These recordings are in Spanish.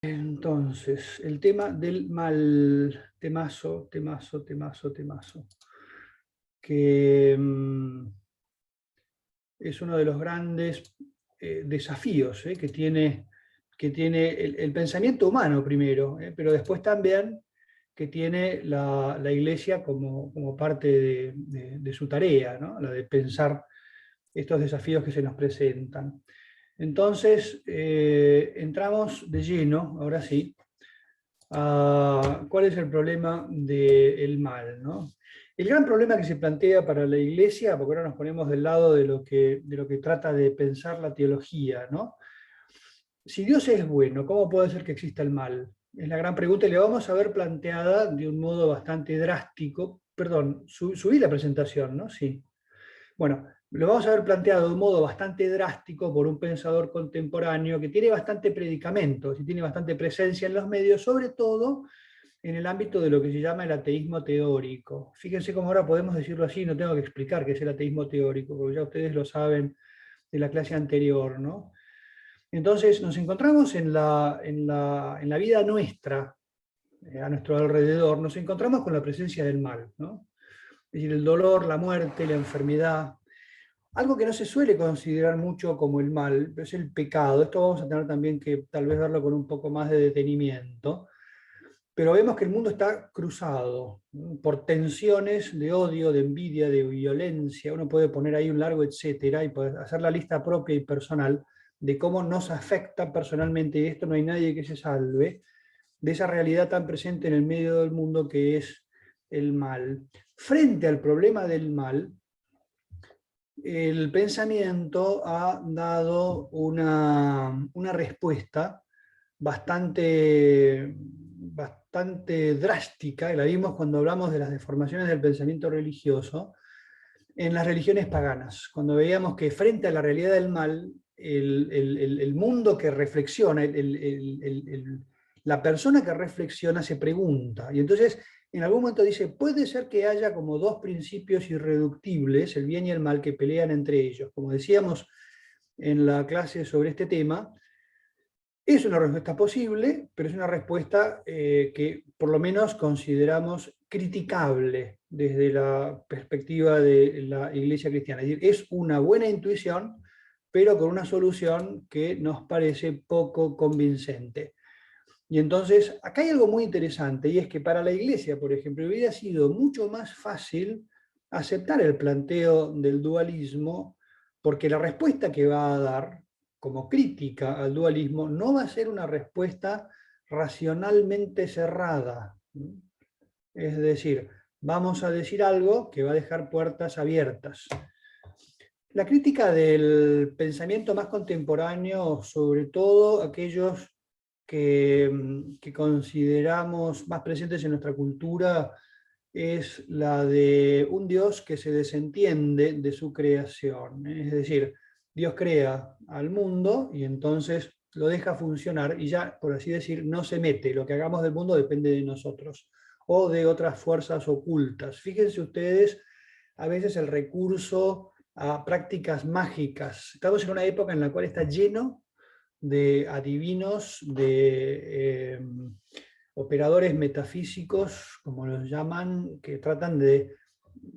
Entonces, el tema del mal, temazo, temazo, temazo, temazo, que es uno de los grandes desafíos que tiene el pensamiento humano primero, pero después también que tiene la Iglesia como parte de su tarea, ¿no? La de pensar estos desafíos que se nos presentan. Entonces, entramos de lleno, ahora sí, a cuál es el problema del mal, ¿no? El gran problema que se plantea para la Iglesia, porque ahora nos ponemos del lado de lo que trata de pensar la teología, ¿no? Si Dios es bueno, ¿cómo puede ser que exista el mal? Es la gran pregunta y la vamos a ver planteada de un modo bastante drástico. Perdón, subí la presentación, ¿no? Sí. Bueno, lo vamos a ver planteado de un modo bastante drástico por un pensador contemporáneo que tiene bastante predicamento, y tiene bastante presencia en los medios, sobre todo en el ámbito de lo que se llama el ateísmo teórico. Fíjense cómo ahora podemos decirlo así, no tengo que explicar qué es el ateísmo teórico, porque ya ustedes lo saben de la clase anterior, ¿no? Entonces nos encontramos en la vida nuestra, a nuestro alrededor, nos encontramos con la presencia del mal, ¿no? Es decir, el dolor, la muerte, la enfermedad. Algo que no se suele considerar mucho como el mal es el pecado. Esto vamos a tener también que tal vez verlo con un poco más de detenimiento. Pero vemos que el mundo está cruzado, ¿no? Por tensiones de odio, de envidia, de violencia. Uno puede poner ahí un largo etcétera y puede hacer la lista propia y personal de cómo nos afecta personalmente, y esto no hay nadie que se salve, de esa realidad tan presente en el medio del mundo que es el mal. Frente al problema del mal, el pensamiento ha dado una respuesta bastante drástica, y la vimos cuando hablamos de las deformaciones del pensamiento religioso, en las religiones paganas, cuando veíamos que frente a la realidad del mal, el mundo que reflexiona, la persona que reflexiona se pregunta, y entonces en algún momento dice, puede ser que haya como dos principios irreductibles, el bien y el mal, que pelean entre ellos. Como decíamos en la clase sobre este tema, es una respuesta posible, pero es una respuesta que por lo menos consideramos criticable desde la perspectiva de la Iglesia cristiana. Es decir, es una buena intuición, pero con una solución que nos parece poco convincente. Y entonces, acá hay algo muy interesante, y es que para la Iglesia, por ejemplo, hubiera sido mucho más fácil aceptar el planteo del dualismo, porque la respuesta que va a dar como crítica al dualismo no va a ser una respuesta racionalmente cerrada. Es decir, vamos a decir algo que va a dejar puertas abiertas. La crítica del pensamiento más contemporáneo, sobre todo aquellos que consideramos más presentes en nuestra cultura, es la de un Dios que se desentiende de su creación. Es decir, Dios crea al mundo y entonces lo deja funcionar y ya, por así decir, no se mete. Lo que hagamos del mundo depende de nosotros o de otras fuerzas ocultas. Fíjense ustedes, a veces el recurso a prácticas mágicas. Estamos en una época en la cual está lleno de adivinos, de operadores metafísicos, como los llaman, que tratan de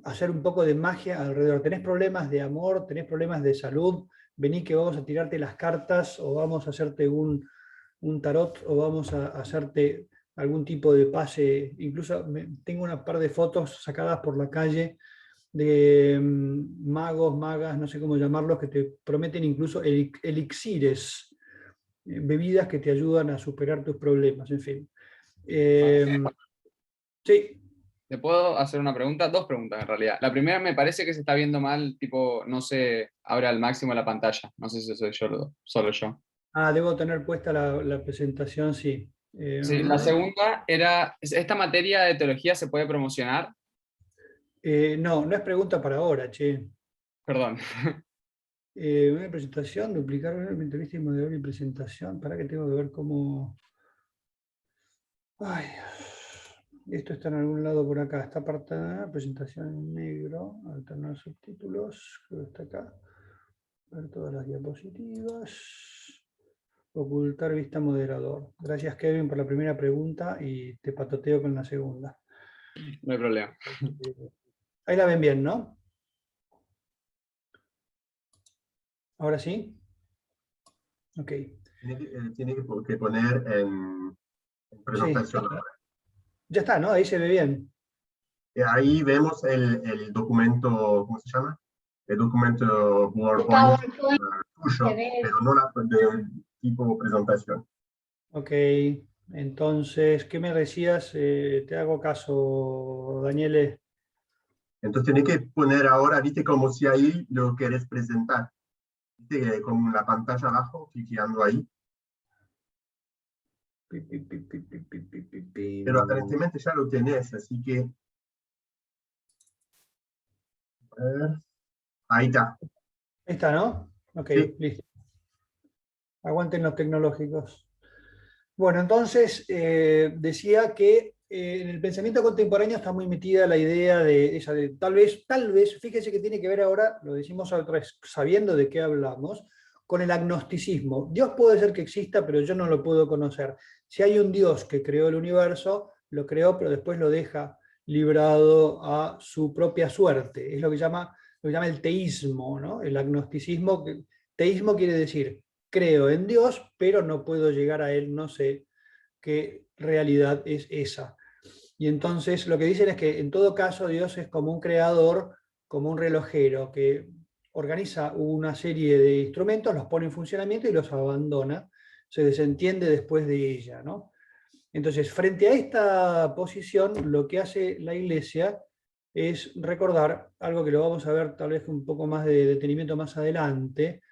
hacer un poco de magia alrededor. Tenés problemas de amor, tenés problemas de salud, vení que vamos a tirarte las cartas o vamos a hacerte un tarot o vamos a hacerte algún tipo de pase. Incluso tengo una par de fotos sacadas por la calle de magos, magas, no sé cómo llamarlos, que te prometen incluso elixires, bebidas que te ayudan a superar tus problemas, en fin. Eh, sí, ¿Te puedo hacer una pregunta? Dos preguntas en realidad. La primera, me parece que se está viendo mal, tipo, no se abre al máximo la pantalla. No sé si soy yo, solo yo. debo tener puesta la presentación, sí. Sí, la segunda era, ¿esta materia de teología se puede promocionar? No, no es pregunta para ahora, che. Perdón. Una presentación, duplicar una entrevista y modelar mi presentación. Para que tengo que ver cómo. Ay, esto está en algún lado por acá. Está apartada, presentación en negro, alternar subtítulos, creo que está acá. Ver todas las diapositivas. Ocultar vista moderador. Gracias, Kevin, por la primera pregunta y te patoteo con la segunda. No hay problema. Ahí la ven bien, ¿no? ¿Ahora sí? Ok. Tiene que poner en presentación. Sí. Ya está, ¿no? Ahí se ve bien. Ahí vemos el documento, ¿cómo se llama? El documento PowerPoint tuyo, pero no del tipo presentación. Ok, entonces, ¿qué me decías? Te hago caso, Daniele. Entonces tiene que poner ahora, viste, como si ahí lo querés presentar. Viste, con la pantalla abajo, cliqueando ahí. Pero aparentemente ya lo tenés, así que... ahí está. Ahí está, ¿no? Ok, Sí. listo. Aguanten los tecnológicos. Bueno, entonces decía que en el pensamiento contemporáneo está muy metida la idea de esa de tal vez, fíjese que tiene que ver ahora, lo decimos otra vez, sabiendo de qué hablamos, con el agnosticismo. Dios puede ser que exista, pero yo no lo puedo conocer. Si hay un Dios que creó el universo, lo creó, pero después lo deja librado a su propia suerte. Es lo que llama el teísmo, ¿no? El agnosticismo. Teísmo quiere decir creo en Dios, pero no puedo llegar a Él, no sé qué realidad es esa. Y entonces lo que dicen es que en todo caso Dios es como un creador, como un relojero, que organiza una serie de instrumentos, los pone en funcionamiento y los abandona, se desentiende después de ella, ¿no? Entonces, frente a esta posición, lo que hace la Iglesia es recordar algo que lo vamos a ver tal vez con un poco más de detenimiento más adelante,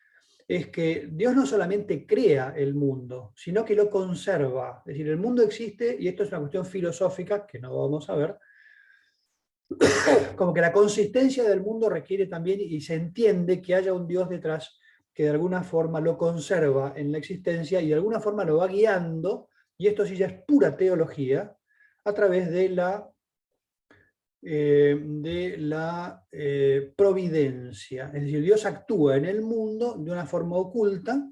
es que Dios no solamente crea el mundo, sino que lo conserva. Es decir, el mundo existe, y esto es una cuestión filosófica que no vamos a ver, como que la consistencia del mundo requiere también, y se entiende que haya un Dios detrás que de alguna forma lo conserva en la existencia y de alguna forma lo va guiando, y esto sí ya es pura teología, a través de la providencia. Es decir, Dios actúa en el mundo de una forma oculta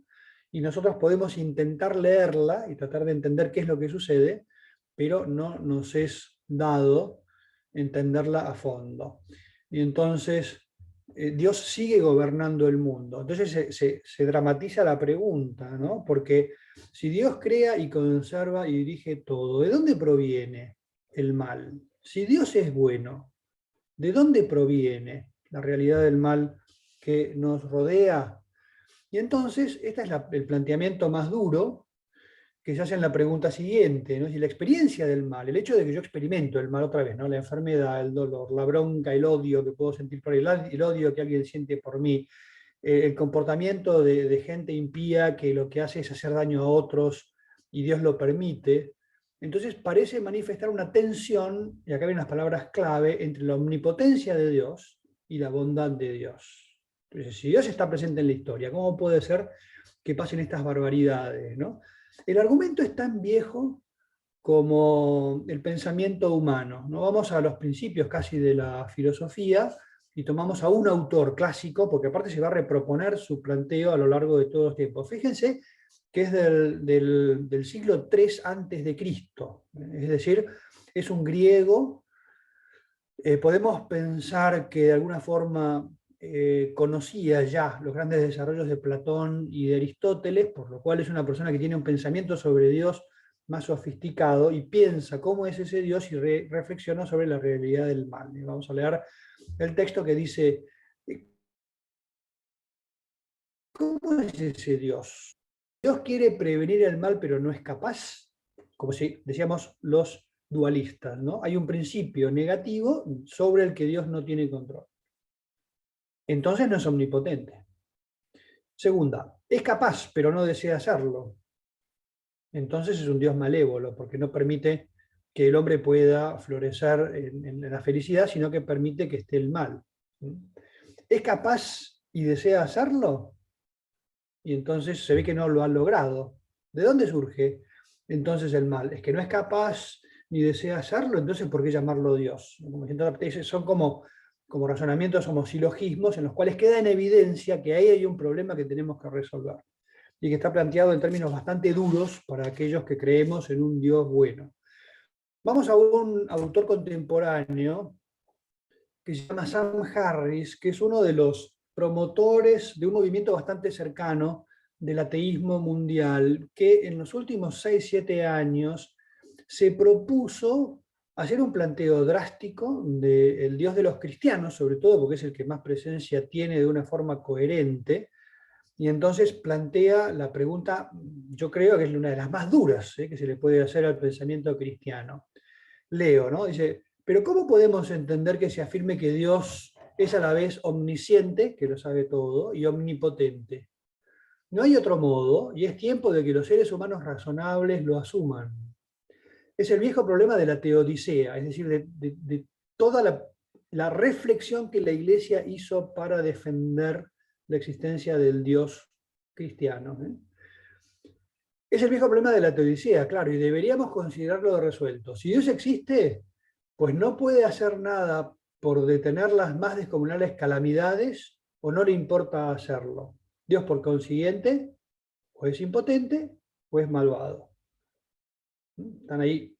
y nosotros podemos intentar leerla y tratar de entender qué es lo que sucede, pero no nos es dado entenderla a fondo. Y entonces Dios sigue gobernando el mundo. Entonces se dramatiza la pregunta, ¿no? Porque si Dios crea y conserva y dirige todo, ¿de dónde proviene el mal? Si Dios es bueno, ¿de dónde proviene la realidad del mal que nos rodea? Y entonces, este es el planteamiento más duro que se hace en la pregunta siguiente, ¿no? Si la experiencia del mal, el hecho de que yo experimento el mal otra vez, ¿no? La enfermedad, el dolor, la bronca, el odio que puedo sentir por el odio que alguien siente por mí, el comportamiento de gente impía que lo que hace es hacer daño a otros y Dios lo permite, entonces parece manifestar una tensión, y acá vienen las palabras clave, entre la omnipotencia de Dios y la bondad de Dios. Entonces, si Dios está presente en la historia, ¿cómo puede ser que pasen estas barbaridades, ¿no? El argumento es tan viejo como el pensamiento humano. No vamos a los principios casi de la filosofía y tomamos a un autor clásico, porque aparte se va a reproponer su planteo a lo largo de todos los tiempos. Fíjense que es del siglo III antes de Cristo, es decir, es un griego. Podemos pensar que de alguna forma conocía ya los grandes desarrollos de Platón y de Aristóteles, por lo cual es una persona que tiene un pensamiento sobre Dios más sofisticado y piensa cómo es ese Dios y reflexiona sobre la realidad del mal. Y vamos a leer el texto que dice, ¿cómo es ese Dios? Dios quiere prevenir el mal, pero no es capaz, como si decíamos los dualistas, ¿no? Hay un principio negativo sobre el que Dios no tiene control. Entonces no es omnipotente. Segunda, es capaz, pero no desea hacerlo. Entonces es un Dios malévolo, porque no permite que el hombre pueda florecer en la felicidad, sino que permite que esté el mal. ¿Es capaz y desea hacerlo? Y entonces se ve que no lo ha logrado. ¿De dónde surge entonces el mal? Es que no es capaz ni desea hacerlo, entonces ¿por qué llamarlo Dios? Son como razonamientos, como silogismos en los cuales queda en evidencia que ahí hay un problema que tenemos que resolver. y que está planteado en términos bastante duros para aquellos que creemos en un Dios bueno. Vamos a un autor contemporáneo que se llama Sam Harris, que es uno de los promotores de un movimiento bastante cercano del ateísmo mundial, que en los últimos 6-7 años se propuso hacer un planteo drástico del Dios de los cristianos, sobre todo porque es el que más presencia tiene de una forma coherente, y entonces plantea la pregunta, yo creo que es una de las más duras que se le puede hacer al pensamiento cristiano. Leo, ¿no? Dice, pero ¿cómo podemos entender que se afirme que Dios es a la vez omnisciente, que lo sabe todo, y omnipotente? No hay otro modo, y es tiempo de que los seres humanos razonables lo asuman. Es el viejo problema de la teodicea, es decir, de toda la reflexión que la Iglesia hizo para defender la existencia del Dios cristiano. Es el viejo problema de la teodicea, claro, y deberíamos considerarlo resuelto. Si Dios existe, pues no puede hacer nada por detener las más descomunales calamidades, o no le importa hacerlo. Dios, por consiguiente, o es impotente o es malvado. Están ahí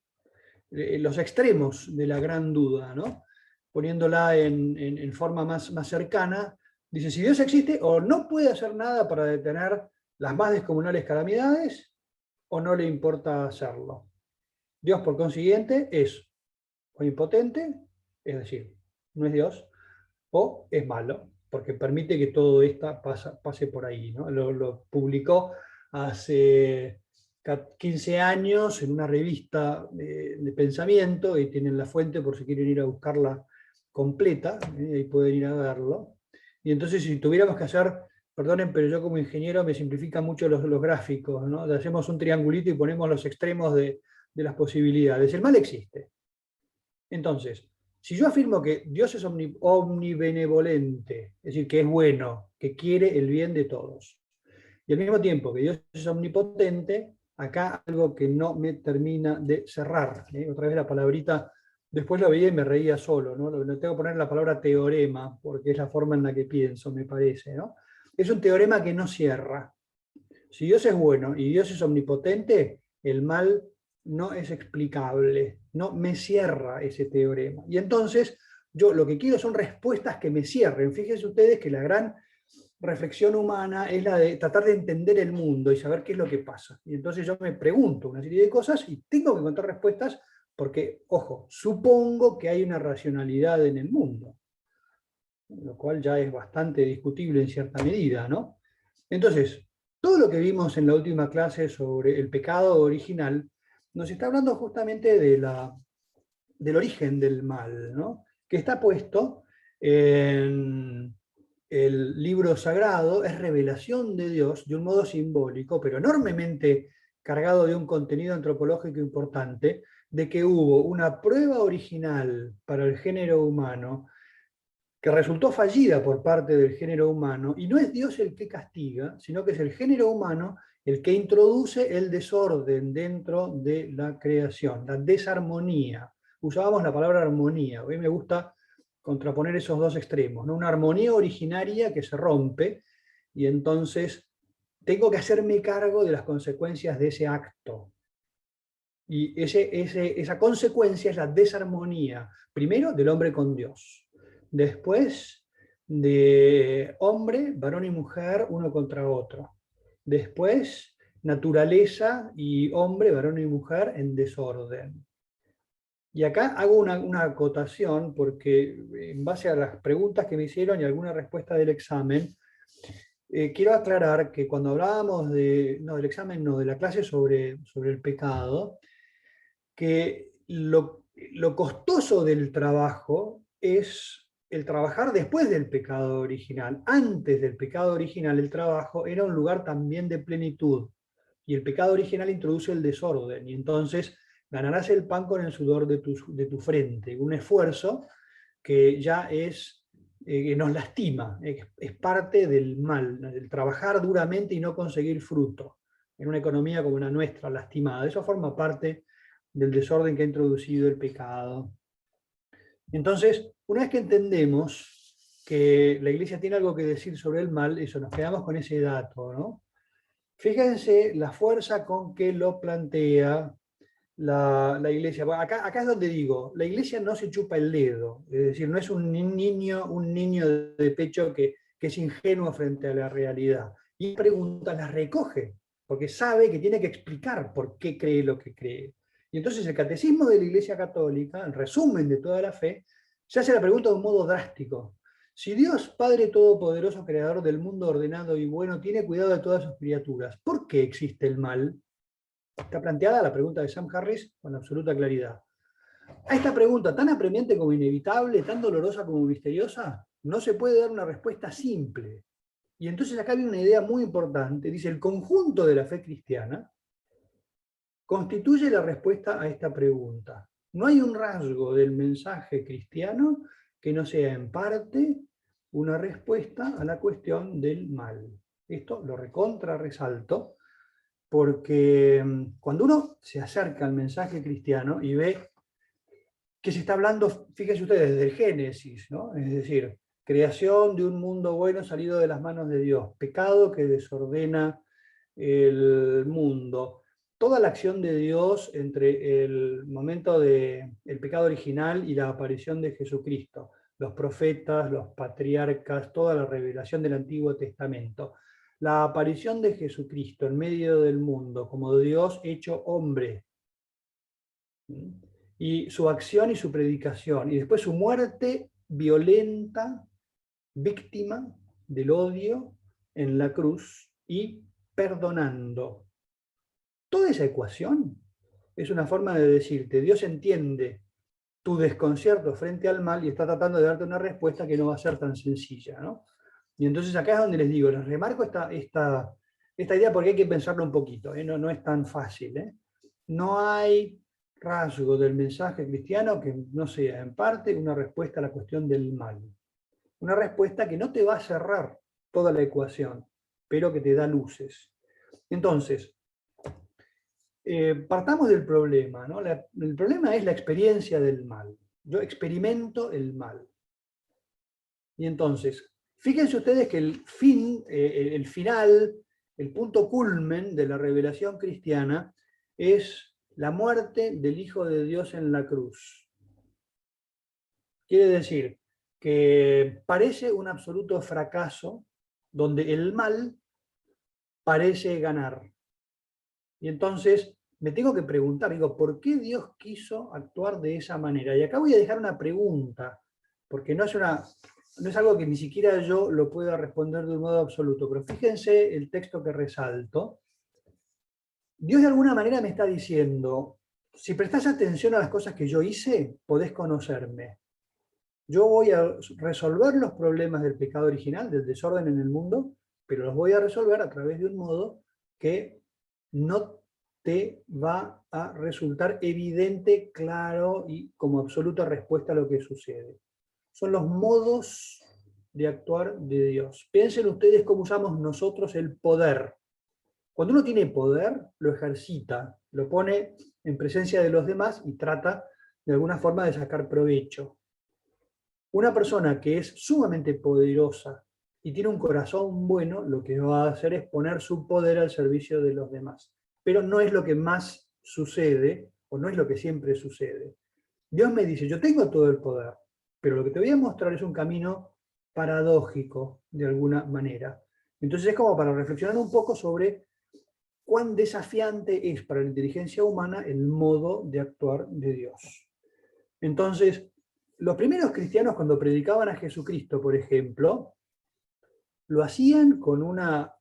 los extremos de la gran duda, ¿no? Poniéndola en forma más cercana, dice, si Dios existe, o no puede hacer nada para detener las más descomunales calamidades, o no le importa hacerlo. Dios, por consiguiente, es o impotente, es decir, no es Dios, o es malo, porque permite que todo esto pase por ahí, ¿no? Lo publicó hace 15 años en una revista de pensamiento, y tienen la fuente por si quieren ir a buscarla completa, y pueden ir a verlo. Y entonces, si tuviéramos que hacer, perdonen, pero yo como ingeniero me simplifica mucho los gráficos, ¿no? Hacemos un triangulito y ponemos los extremos de las posibilidades. El mal existe. Entonces, si yo afirmo que Dios es omnibenevolente, es decir, que es bueno, que quiere el bien de todos, y al mismo tiempo que Dios es omnipotente, acá algo que no me termina de cerrar. Otra vez la palabrita, después lo veía y me reía solo, ¿no? Tengo que poner la palabra teorema, porque es la forma en la que pienso, me parece, ¿no? Es un teorema que no cierra. Si Dios es bueno y Dios es omnipotente, el mal no es explicable, no me cierra ese teorema. Y entonces yo lo que quiero son respuestas que me cierren. Fíjense ustedes que la gran reflexión humana es la de tratar de entender el mundo y saber qué es lo que pasa. Y entonces yo me pregunto una serie de cosas y tengo que encontrar respuestas porque, ojo, supongo que hay una racionalidad en el mundo, lo cual ya es bastante discutible en cierta medida, ¿no? Entonces, todo lo que vimos en la última clase sobre el pecado original nos está hablando justamente del origen del mal, ¿no? Que está puesto en el libro sagrado, es revelación de Dios de un modo simbólico, pero enormemente cargado de un contenido antropológico importante, de que hubo una prueba original para el género humano que resultó fallida por parte del género humano, y no es Dios el que castiga, sino que es el género humano el que introduce el desorden dentro de la creación, la desarmonía. Usábamos la palabra armonía, hoy me gusta contraponer esos dos extremos, ¿no? Una armonía originaria que se rompe, y entonces tengo que hacerme cargo de las consecuencias de ese acto. Y esa consecuencia es la desarmonía, primero del hombre con Dios, después de hombre, varón y mujer, uno contra otro, después naturaleza y hombre, varón y mujer en desorden. Y acá hago una acotación porque en base a las preguntas que me hicieron y alguna respuesta del examen, quiero aclarar que cuando hablábamos del examen, no, de la clase sobre el pecado, que lo costoso del trabajo es el trabajar después del pecado original. Antes del pecado original, el trabajo era un lugar también de plenitud, y el pecado original introduce el desorden, y entonces ganarás el pan con el sudor de tu frente, un esfuerzo que ya que nos lastima, es parte del mal, el trabajar duramente y no conseguir fruto, en una economía como la nuestra, lastimada. Eso forma parte del desorden que ha introducido el pecado. Entonces, una vez que entendemos que la Iglesia tiene algo que decir sobre el mal, eso, nos quedamos con ese dato, ¿no? Fíjense la fuerza con que lo plantea la iglesia. Bueno, acá es donde digo, la iglesia no se chupa el dedo, es decir, no es un niño de pecho que es ingenuo frente a la realidad. Y preguntas las recoge, porque sabe que tiene que explicar por qué cree lo que cree. Y entonces el catecismo de la Iglesia Católica, el resumen de toda la fe, se hace la pregunta de un modo drástico. Si Dios, Padre Todopoderoso, Creador del mundo ordenado y bueno, tiene cuidado de todas sus criaturas, ¿por qué existe el mal? Está planteada la pregunta de Sam Harris con absoluta claridad. A esta pregunta, tan apremiante como inevitable, tan dolorosa como misteriosa, no se puede dar una respuesta simple. Y entonces acá viene una idea muy importante. Dice, el conjunto de la fe cristiana constituye la respuesta a esta pregunta. No hay un rasgo del mensaje cristiano que no sea en parte una respuesta a la cuestión del mal. Esto lo resalto, porque cuando uno se acerca al mensaje cristiano y ve que se está hablando, fíjense ustedes, desde el Génesis, ¿no? Es decir, creación de un mundo bueno salido de las manos de Dios, pecado que desordena el mundo, toda la acción de Dios entre el momento del pecado original y la aparición de Jesucristo, los profetas, los patriarcas, toda la revelación del Antiguo Testamento. La aparición de Jesucristo en medio del mundo como Dios hecho hombre, y su acción y su predicación, y después su muerte violenta, víctima del odio en la cruz y perdonando. Toda esa ecuación es una forma de decirte, Dios entiende tu desconcierto frente al mal y está tratando de darte una respuesta que no va a ser tan sencilla, ¿no? Y entonces acá es donde les digo, les remarco esta idea porque hay que pensarlo un poquito, ¿eh? No es tan fácil, ¿eh? No hay rasgo del mensaje cristiano que no sea en parte una respuesta a la cuestión del mal. Una respuesta que no te va a cerrar toda la ecuación, pero que te da luces. Entonces, partamos del problema, ¿no? El problema es la experiencia del mal. Yo experimento el mal. Y entonces, fíjense ustedes que el final, el punto culmen de la revelación cristiana es la muerte del Hijo de Dios en la cruz. Quiere decir que parece un absoluto fracaso donde el mal parece ganar. Y entonces me tengo que preguntar, digo, ¿por qué Dios quiso actuar de esa manera? Y acá voy a dejar una pregunta, porque no es algo que ni siquiera yo lo pueda responder de un modo absoluto, pero fíjense el texto que resalto. Dios de alguna manera me está diciendo, si prestás atención a las cosas que yo hice, podés conocerme. Yo voy a resolver los problemas del pecado original, del desorden en el mundo, pero los voy a resolver a través de un modo que no te va a resultar evidente, claro y como absoluta respuesta a lo que sucede. Son los modos de actuar de Dios. Piensen ustedes cómo usamos nosotros el poder. Cuando uno tiene poder, lo ejercita, lo pone en presencia de los demás y trata de alguna forma de sacar provecho. Una persona que es sumamente poderosa y tiene un corazón bueno, lo que va a hacer es poner su poder al servicio de los demás. Pero no es lo que más sucede, o no es lo que siempre sucede. Dios me dice, yo tengo todo el poder, pero lo que te voy a mostrar es un camino paradójico, de alguna manera. Entonces es como para reflexionar un poco sobre cuán desafiante es para la inteligencia humana el modo de actuar de Dios. Entonces, los primeros cristianos cuando predicaban a Jesucristo, por ejemplo, lo hacían con una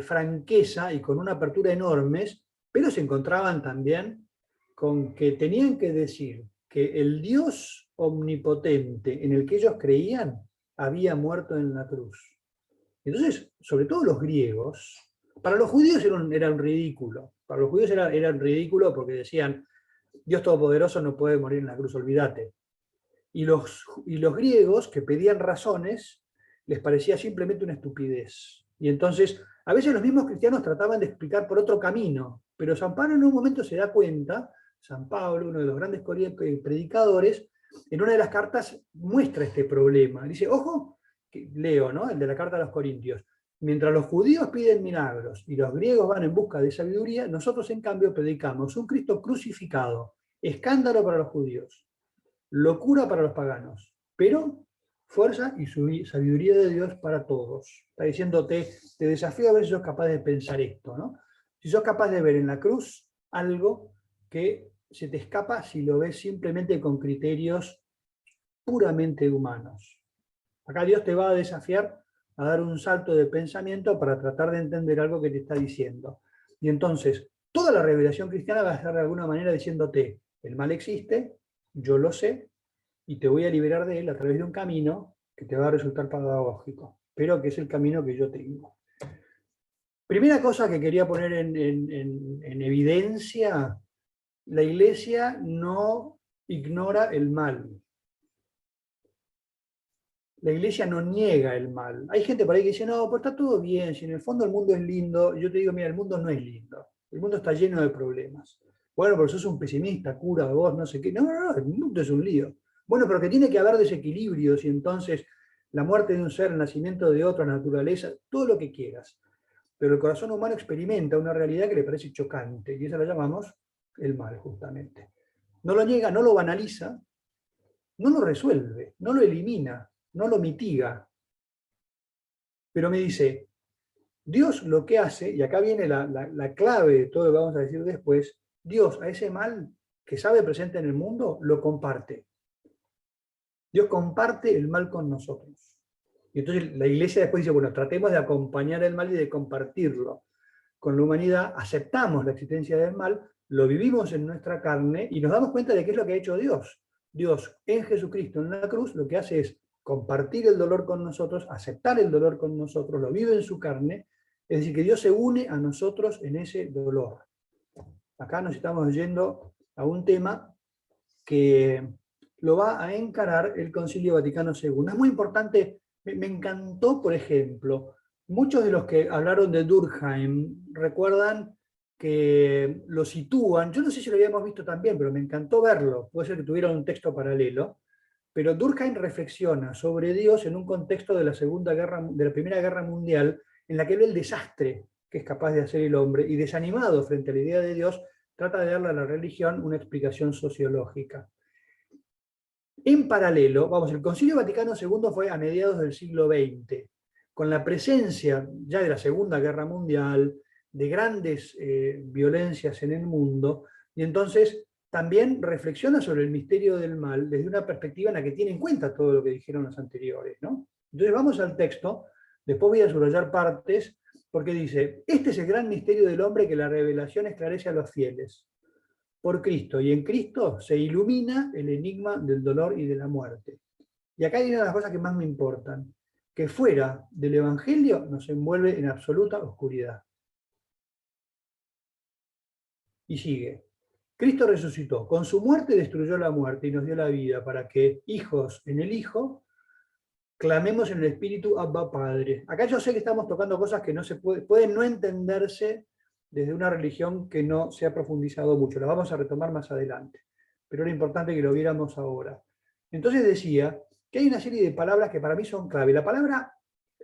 franqueza y con una apertura enormes, pero se encontraban también con que tenían que decir que el Dios omnipotente en el que ellos creían había muerto en la cruz. Entonces, sobre todo los griegos, para los judíos era un ridículo. Para los judíos era un ridículo porque decían, Dios Todopoderoso no puede morir en la cruz, olvídate. Y los griegos, que pedían razones, les parecía simplemente una estupidez. Y entonces, a veces los mismos cristianos trataban de explicar por otro camino, pero San Pablo en un momento se da cuenta, San Pablo, uno de los grandes predicadores, en una de las cartas muestra este problema. Dice, ojo, leo, ¿no? El de la carta a los Corintios. Mientras los judíos piden milagros y los griegos van en busca de sabiduría, nosotros en cambio predicamos un Cristo crucificado, escándalo para los judíos, locura para los paganos, pero fuerza y sabiduría de Dios para todos. Está diciéndote, te desafío a ver si sos capaz de pensar esto, ¿no? Si sos capaz de ver en la cruz algo que se te escapa si lo ves simplemente con criterios puramente humanos. Acá Dios te va a desafiar a dar un salto de pensamiento para tratar de entender algo que te está diciendo. Y entonces, toda la revelación cristiana va a estar de alguna manera diciéndote, el mal existe, yo lo sé, y te voy a liberar de él a través de un camino que te va a resultar pedagógico, pero que es el camino que yo tengo. Primera cosa que quería poner en evidencia, la Iglesia no ignora el mal. La Iglesia no niega el mal. Hay gente por ahí que dice, no, pues está todo bien, si en el fondo el mundo es lindo. Yo te digo, mira, el mundo no es lindo. El mundo está lleno de problemas. Bueno, pero sos un pesimista, cura, vos, no sé qué. No, el mundo es un lío. Bueno, pero que tiene que haber desequilibrios y entonces la muerte de un ser, el nacimiento de otra naturaleza, todo lo que quieras. Pero el corazón humano experimenta una realidad que le parece chocante y esa la llamamos el mal, justamente. No lo niega, no lo banaliza, no lo resuelve, no lo elimina, no lo mitiga. Pero me dice, Dios lo que hace, y acá viene la clave de todo lo que vamos a decir después, Dios a ese mal que sabe presente en el mundo, lo comparte. Dios comparte el mal con nosotros. Y entonces la Iglesia después dice, bueno, tratemos de acompañar el mal y de compartirlo. Con la humanidad aceptamos la existencia del mal, lo vivimos en nuestra carne y nos damos cuenta de qué es lo que ha hecho Dios. Dios en Jesucristo en la cruz lo que hace es compartir el dolor con nosotros, aceptar el dolor con nosotros, lo vive en su carne, es decir, que Dios se une a nosotros en ese dolor. Acá nos estamos yendo a un tema que lo va a encarar el Concilio Vaticano II. Es muy importante, me encantó, por ejemplo, muchos de los que hablaron de Durkheim recuerdan que lo sitúan, yo no sé si lo habíamos visto también, pero me encantó verlo, puede ser que tuviera un texto paralelo, pero Durkheim reflexiona sobre Dios en un contexto de la Primera Guerra Mundial, en la que ve el desastre que es capaz de hacer el hombre, y desanimado frente a la idea de Dios, trata de darle a la religión una explicación sociológica. En paralelo, el Concilio Vaticano II fue a mediados del siglo XX, con la presencia ya de la Segunda Guerra Mundial, de grandes violencias en el mundo, y entonces también reflexiona sobre el misterio del mal desde una perspectiva en la que tiene en cuenta todo lo que dijeron los anteriores, ¿no? Entonces vamos al texto, después voy a subrayar partes, porque dice, este es el gran misterio del hombre que la revelación esclarece a los fieles. Por Cristo y en Cristo se ilumina el enigma del dolor y de la muerte. Y acá hay una de las cosas que más me importan, que fuera del Evangelio nos envuelve en absoluta oscuridad. Y sigue. Cristo resucitó. Con su muerte destruyó la muerte y nos dio la vida para que, hijos en el Hijo, clamemos en el Espíritu Abba Padre. Acá yo sé que estamos tocando cosas que no se pueden no entenderse desde una religión que no se ha profundizado mucho. Las vamos a retomar más adelante. Pero era importante que lo viéramos ahora. Entonces decía que hay una serie de palabras que para mí son clave. La palabra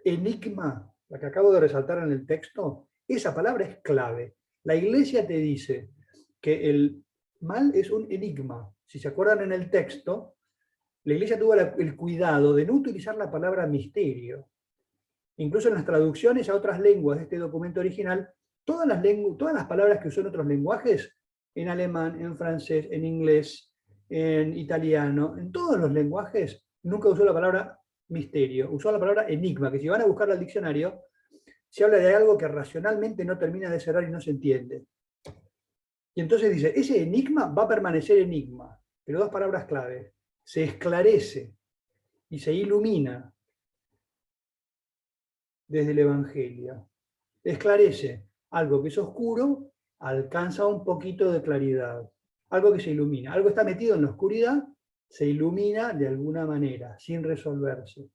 enigma, la que acabo de resaltar en el texto, esa palabra es clave. La Iglesia te dice que el mal es un enigma. Si se acuerdan en el texto, la Iglesia tuvo el cuidado de no utilizar la palabra misterio. Incluso en las traducciones a otras lenguas de este documento original, todas las palabras que usó en otros lenguajes, en alemán, en francés, en inglés, en italiano, en todos los lenguajes, nunca usó la palabra misterio, usó la palabra enigma, que si van a buscarla al diccionario, se habla de algo que racionalmente no termina de cerrar y no se entiende. Y entonces dice, ese enigma va a permanecer enigma, pero dos palabras clave, se esclarece y se ilumina desde el Evangelio. Esclarece algo que es oscuro, alcanza un poquito de claridad. Algo que se ilumina. Algo está metido en la oscuridad, se ilumina de alguna manera, sin resolverse.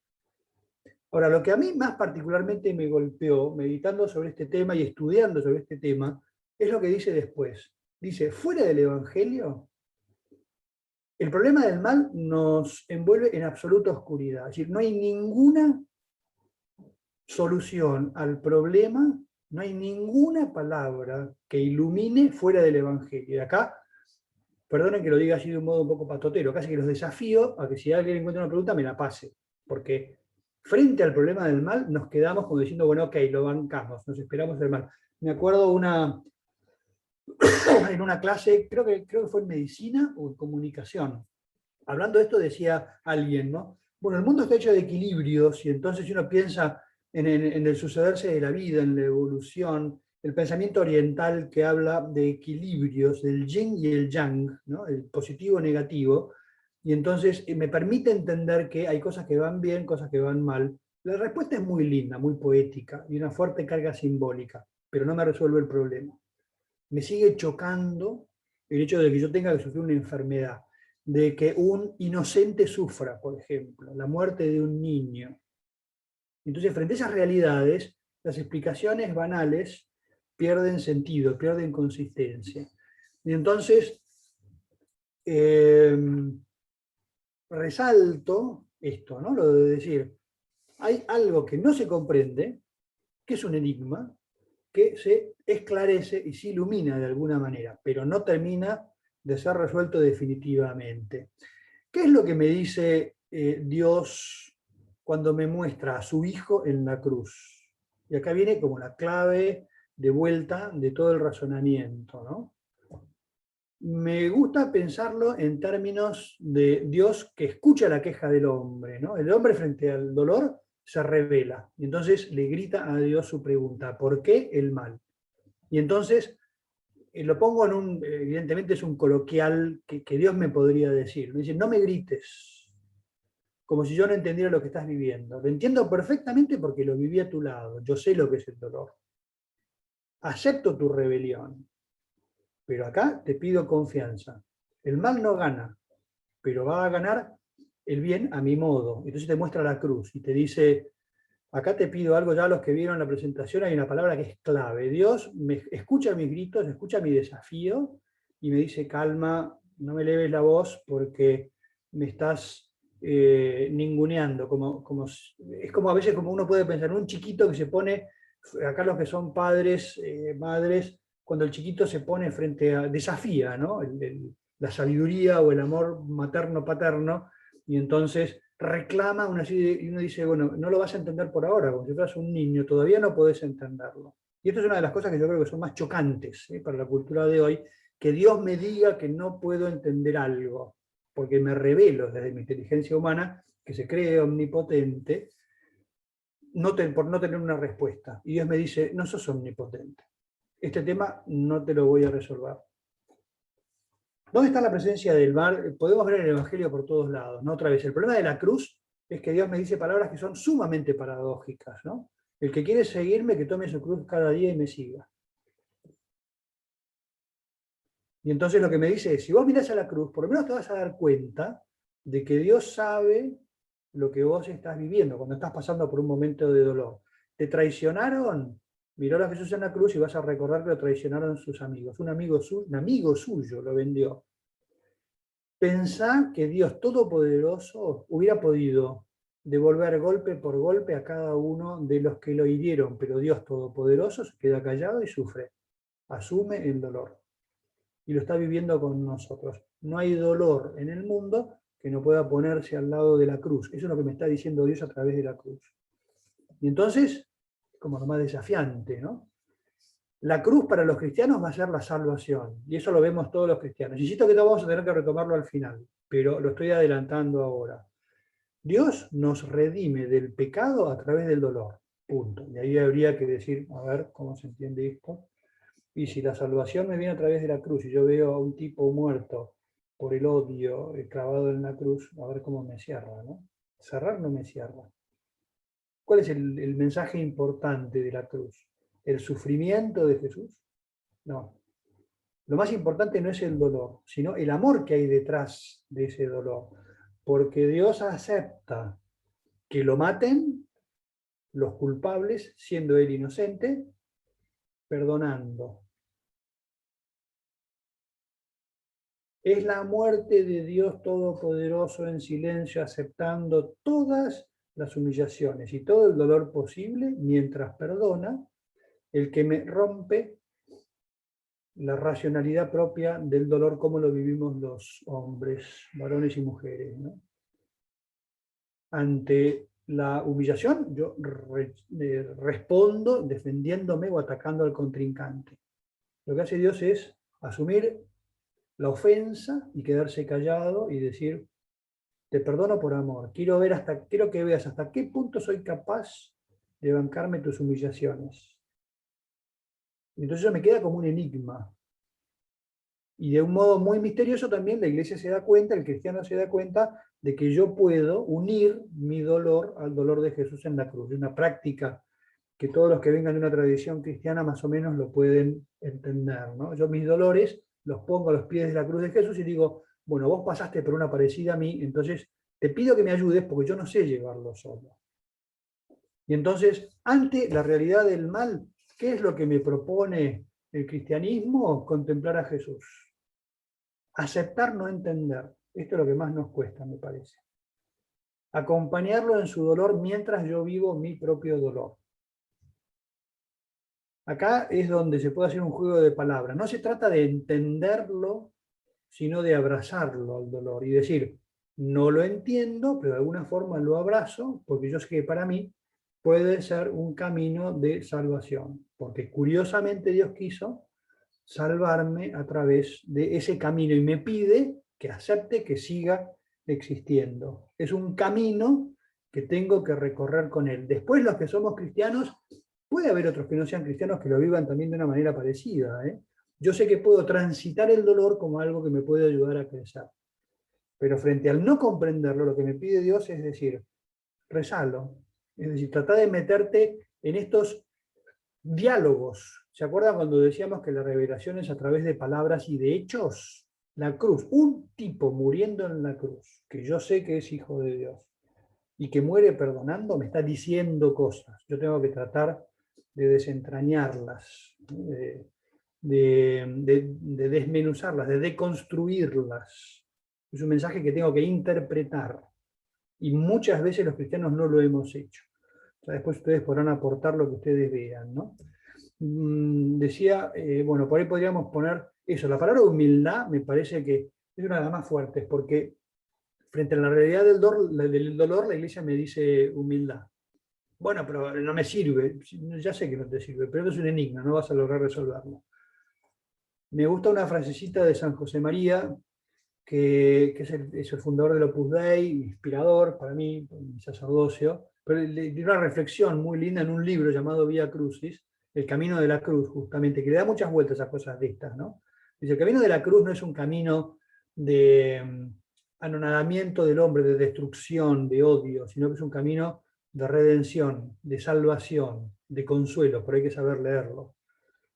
Ahora, lo que a mí más particularmente me golpeó, meditando sobre este tema y estudiando sobre este tema, es lo que dice después. Dice, fuera del Evangelio, el problema del mal nos envuelve en absoluta oscuridad. Es decir, no hay ninguna solución al problema, no hay ninguna palabra que ilumine fuera del Evangelio. Y acá, perdonen que lo diga así de un modo un poco patotero, casi que los desafío a que si alguien encuentra una pregunta me la pase, porque frente al problema del mal nos quedamos como diciendo, bueno, ok, lo bancamos, nos esperamos el mal. Me acuerdo en una clase, creo que fue en medicina o en comunicación, hablando de esto decía alguien, ¿no? Bueno, el mundo está hecho de equilibrios y entonces si uno piensa en el sucederse de la vida, en la evolución, el pensamiento oriental que habla de equilibrios, del yin y el yang, ¿no? El positivo negativo, y entonces me permite entender que hay cosas que van bien, cosas que van mal. La respuesta es muy linda, muy poética y una fuerte carga simbólica, pero no me resuelve el problema. Me sigue chocando el hecho de que yo tenga que sufrir una enfermedad, de que un inocente sufra, por ejemplo, la muerte de un niño. Entonces, frente a esas realidades, las explicaciones banales pierden sentido, pierden consistencia. Y entonces, resalto esto, ¿no? Lo de decir, hay algo que no se comprende, que es un enigma, que se esclarece y se ilumina de alguna manera, pero no termina de ser resuelto definitivamente. ¿Qué es lo que me dice Dios cuando me muestra a su Hijo en la cruz? Y acá viene como la clave de vuelta de todo el razonamiento, ¿no? Me gusta pensarlo en términos de Dios que escucha la queja del hombre, ¿no? El hombre frente al dolor se revela, y entonces le grita a Dios su pregunta, ¿por qué el mal? Y entonces lo pongo evidentemente es un coloquial que Dios me podría decir. Me dice, no me grites, como si yo no entendiera lo que estás viviendo. Lo entiendo perfectamente porque lo viví a tu lado. Yo sé lo que es el dolor. Acepto tu rebelión, pero acá te pido confianza. El mal no gana, pero va a ganar el bien a mi modo. Entonces te muestra la cruz y te dice, acá te pido algo, ya los que vieron la presentación hay una palabra que es clave. Dios me escucha mis gritos, escucha mi desafío y me dice, calma, no me leves la voz porque me estás ninguneando. Es como a veces como uno puede pensar, un chiquito que se pone, acá los que son padres, madres, cuando el chiquito se pone frente a, desafía, ¿no? La sabiduría o el amor materno-paterno, y entonces reclama una serie y uno dice, bueno, no lo vas a entender por ahora, como si fueras un niño, todavía no podés entenderlo. Y esto es una de las cosas que yo creo que son más chocantes para la cultura de hoy, que Dios me diga que no puedo entender algo, porque me revelo desde mi inteligencia humana, que se cree omnipotente, por no tener una respuesta. Y Dios me dice, no sos omnipotente. Este tema no te lo voy a resolver. ¿Dónde está la presencia del mal? Podemos ver en el Evangelio por todos lados, ¿no? Otra vez, el problema de la cruz es que Dios me dice palabras que son sumamente paradójicas, ¿no? El que quiere seguirme, que tome su cruz cada día y me siga. Y entonces lo que me dice es, si vos mirás a la cruz, por lo menos te vas a dar cuenta de que Dios sabe lo que vos estás viviendo cuando estás pasando por un momento de dolor. ¿Te traicionaron? Miró a Jesús en la cruz y vas a recordar que lo traicionaron sus amigos. Un amigo suyo lo vendió. Pensá que Dios Todopoderoso hubiera podido devolver golpe por golpe a cada uno de los que lo hirieron, pero Dios Todopoderoso se queda callado y sufre, asume el dolor. Y lo está viviendo con nosotros. No hay dolor en el mundo que no pueda ponerse al lado de la cruz. Eso es lo que me está diciendo Dios a través de la cruz. Y entonces, como lo más desafiante, ¿no? La cruz para los cristianos va a ser la salvación, y eso lo vemos todos los cristianos. Insisto que no vamos a tener que retomarlo al final, pero lo estoy adelantando ahora. Dios nos redime del pecado a través del dolor, punto. Y ahí habría que decir, a ver cómo se entiende esto. Y si la salvación me viene a través de la cruz y yo veo a un tipo muerto por el odio clavado en la cruz, a ver cómo me cierra, ¿no? Cerrar no me cierra. ¿Cuál es el mensaje importante de la cruz? ¿El sufrimiento de Jesús? No. Lo más importante no es el dolor, sino el amor que hay detrás de ese dolor. Porque Dios acepta que lo maten los culpables, siendo Él inocente, perdonando. Es la muerte de Dios Todopoderoso en silencio, aceptando todas las humillaciones y todo el dolor posible mientras perdona el que me rompe la racionalidad propia del dolor como lo vivimos los hombres, varones y mujeres, ¿no? Ante la humillación, yo respondo defendiéndome o atacando al contrincante. Lo que hace Dios es asumir la ofensa y quedarse callado y decir, te perdono por amor, quiero que veas hasta qué punto soy capaz de bancarme tus humillaciones. Entonces eso me queda como un enigma. Y de un modo muy misterioso también la iglesia se da cuenta, el cristiano se da cuenta de que yo puedo unir mi dolor al dolor de Jesús en la cruz. Es una práctica que todos los que vengan de una tradición cristiana más o menos lo pueden entender, ¿no? Yo mis dolores los pongo a los pies de la cruz de Jesús y digo, bueno, vos pasaste por una parecida a mí, entonces te pido que me ayudes porque yo no sé llevarlo solo. Y entonces, ante la realidad del mal, ¿qué es lo que me propone el cristianismo? Contemplar a Jesús. Aceptar no entender. Esto es lo que más nos cuesta, me parece. Acompañarlo en su dolor mientras yo vivo mi propio dolor. Acá es donde se puede hacer un juego de palabras. No se trata de entenderlo, sino de abrazarlo al dolor y decir, no lo entiendo, pero de alguna forma lo abrazo, porque yo sé que para mí puede ser un camino de salvación. Porque curiosamente Dios quiso salvarme a través de ese camino y me pide que acepte que siga existiendo. Es un camino que tengo que recorrer con Él. Después los que somos cristianos, puede haber otros que no sean cristianos que lo vivan también de una manera parecida, ¿eh? Yo sé que puedo transitar el dolor como algo que me puede ayudar a crecer. Pero frente al no comprenderlo, lo que me pide Dios es decir, rezalo. Es decir, trata de meterte en estos diálogos. ¿Se acuerdan cuando decíamos que la revelación es a través de palabras y de hechos? La cruz, un tipo muriendo en la cruz, que yo sé que es hijo de Dios, y que muere perdonando, me está diciendo cosas. Yo tengo que tratar de desentrañarlas, de desmenuzarlas, de deconstruirlas. Es un mensaje que tengo que interpretar. Y muchas veces los cristianos no lo hemos hecho. O sea, después ustedes podrán aportar lo que ustedes vean, ¿no? Decía, bueno, por ahí podríamos poner eso. La palabra humildad me parece que es una de las más fuertes, porque frente a la realidad del dolor, la iglesia me dice humildad. Bueno, pero no me sirve. Ya sé que no te sirve, pero es un enigma, no vas a lograr resolverlo. Me gusta una frasecita de San José María, que es el fundador del Opus Dei, inspirador para mí, mi sacerdocio, pero de una reflexión muy linda en un libro llamado Vía Crucis, El Camino de la Cruz, justamente, que le da muchas vueltas a cosas de estas, ¿no? Dice, el camino de la cruz no es un camino de anonadamiento del hombre, de destrucción, de odio, sino que es un camino de redención, de salvación, de consuelo, pero hay que saber leerlo.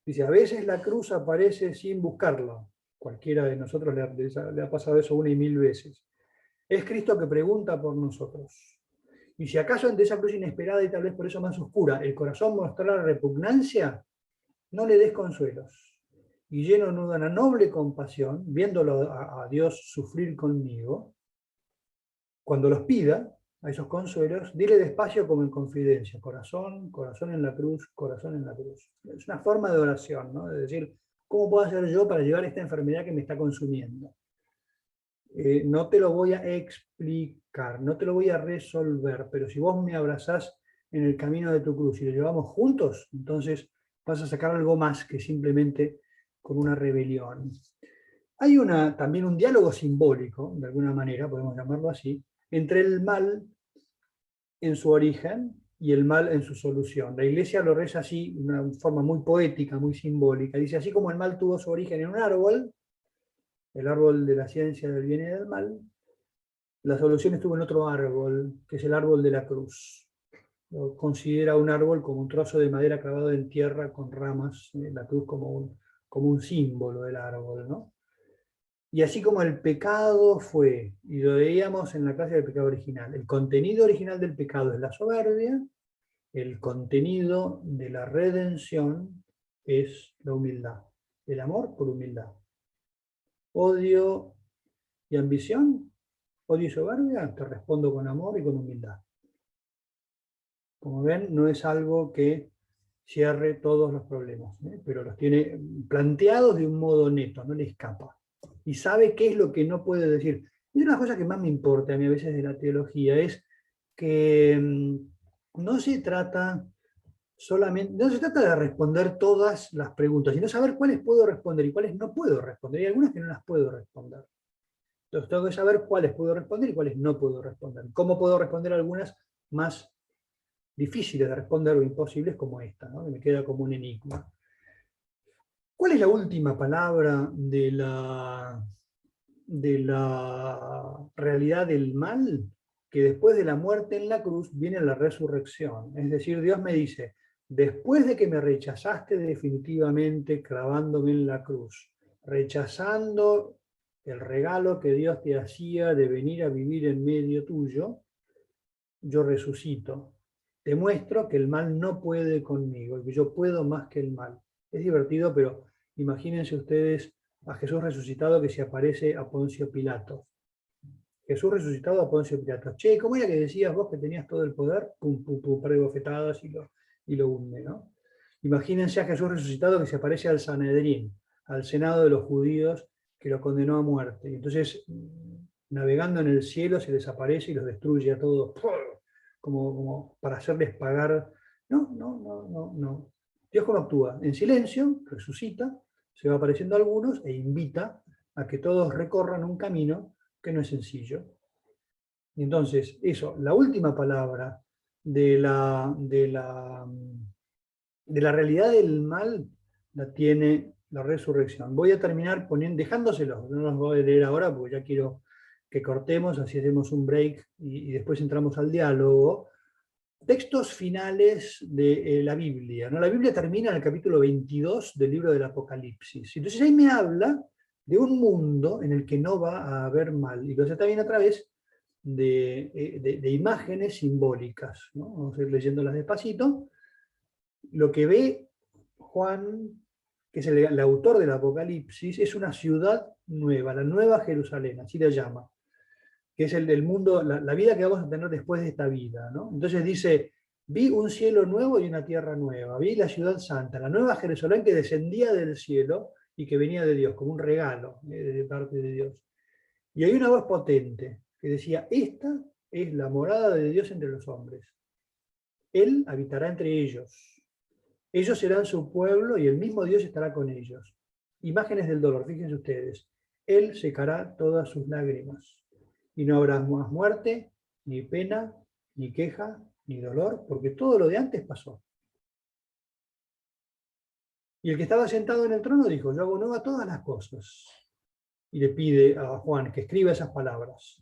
Dice, a veces la cruz aparece sin buscarla. Cualquiera de nosotros le ha pasado eso 1 y 1000 veces. Es Cristo que pregunta por nosotros. Y si acaso ante esa cruz inesperada y tal vez por eso más oscura, el corazón mostrará repugnancia, no le des consuelos. Y lleno de una noble compasión, viéndolo a Dios sufrir conmigo, cuando los pida, a esos consuelos, dile despacio como en confidencia, corazón, corazón en la cruz, corazón en la cruz. Es una forma de oración, ¿no? De decir, ¿cómo puedo hacer yo para llevar esta enfermedad que me está consumiendo? No te lo voy a explicar, no te lo voy a resolver, pero si vos me abrazás en el camino de tu cruz y lo llevamos juntos, entonces vas a sacar algo más que simplemente con una rebelión. Hay también un diálogo simbólico, de alguna manera, podemos llamarlo así, entre el mal en su origen y el mal en su solución. La Iglesia lo reza así, de una forma muy poética, muy simbólica. Dice, así como el mal tuvo su origen en un árbol, el árbol de la ciencia del bien y del mal, la solución estuvo en otro árbol, que es el árbol de la cruz. Lo considera un árbol como un trozo de madera clavado en tierra con ramas, la cruz como un símbolo del árbol, ¿no? Y así como el pecado fue, y lo veíamos en la clase del pecado original, el contenido original del pecado es la soberbia, el contenido de la redención es la humildad, el amor por humildad. Odio y ambición, odio y soberbia, te respondo con amor y con humildad. Como ven, no es algo que cierre todos los problemas, pero los tiene planteados de un modo neto, no le escapa. Y sabe qué es lo que no puede decir. Y una cosa que más me importa a mí a veces de la teología es que no se trata solamente, no se trata de responder todas las preguntas, sino saber cuáles puedo responder y cuáles no puedo responder. Y algunas que no las puedo responder. Entonces tengo que saber cuáles puedo responder y cuáles no puedo responder. ¿Cómo puedo responder algunas más difíciles de responder o imposibles como esta, ¿no? Que me queda como un enigma? ¿Cuál es la última palabra de la realidad del mal? Que después de la muerte en la cruz viene la resurrección. Es decir, Dios me dice, después de que me rechazaste definitivamente clavándome en la cruz, rechazando el regalo que Dios te hacía de venir a vivir en medio tuyo, yo resucito. Te muestro que el mal no puede conmigo, que yo puedo más que el mal. Es divertido, pero imagínense ustedes a Jesús resucitado que se aparece a Poncio Pilato. Jesús resucitado a Poncio Pilato. Che, ¿cómo era que decías vos que tenías todo el poder? Pum, pum, pum, par de bofetadas y lo hunde, ¿no? Imagínense a Jesús resucitado que se aparece al Sanedrín, al Senado de los judíos, que lo condenó a muerte. Y entonces, navegando en el cielo, se les aparece y los destruye a todos, como para hacerles pagar. No. Dios cómo actúa. En silencio, resucita, se va apareciendo a algunos e invita a que todos recorran un camino que no es sencillo. Y entonces, eso, la última palabra de la realidad del mal la tiene la resurrección. Voy a terminar dejándoselos, no los voy a leer ahora porque ya quiero que cortemos, así hacemos un break y después entramos al diálogo. Textos finales de la Biblia, ¿no? La Biblia termina en el capítulo 22 del libro del Apocalipsis. Entonces ahí me habla de un mundo en el que no va a haber mal. Y lo hace también a través de imágenes simbólicas, ¿no? Vamos a ir leyéndolas despacito. Lo que ve Juan, que es el autor del Apocalipsis, es una ciudad nueva, la Nueva Jerusalén, así la llama, que es el mundo, la vida que vamos a tener después de esta vida, ¿no? Entonces dice, vi un cielo nuevo y una tierra nueva, vi la ciudad santa, la Nueva Jerusalén que descendía del cielo y que venía de Dios, como un regalo de parte de Dios. Y hay una voz potente que decía, esta es la morada de Dios entre los hombres. Él habitará entre ellos. Ellos serán su pueblo y el mismo Dios estará con ellos. Imágenes del dolor, fíjense ustedes. Él secará todas sus lágrimas. Y no habrá más muerte, ni pena, ni queja, ni dolor, porque todo lo de antes pasó. Y el que estaba sentado en el trono dijo, yo hago nuevas todas las cosas. Y le pide a Juan que escriba esas palabras.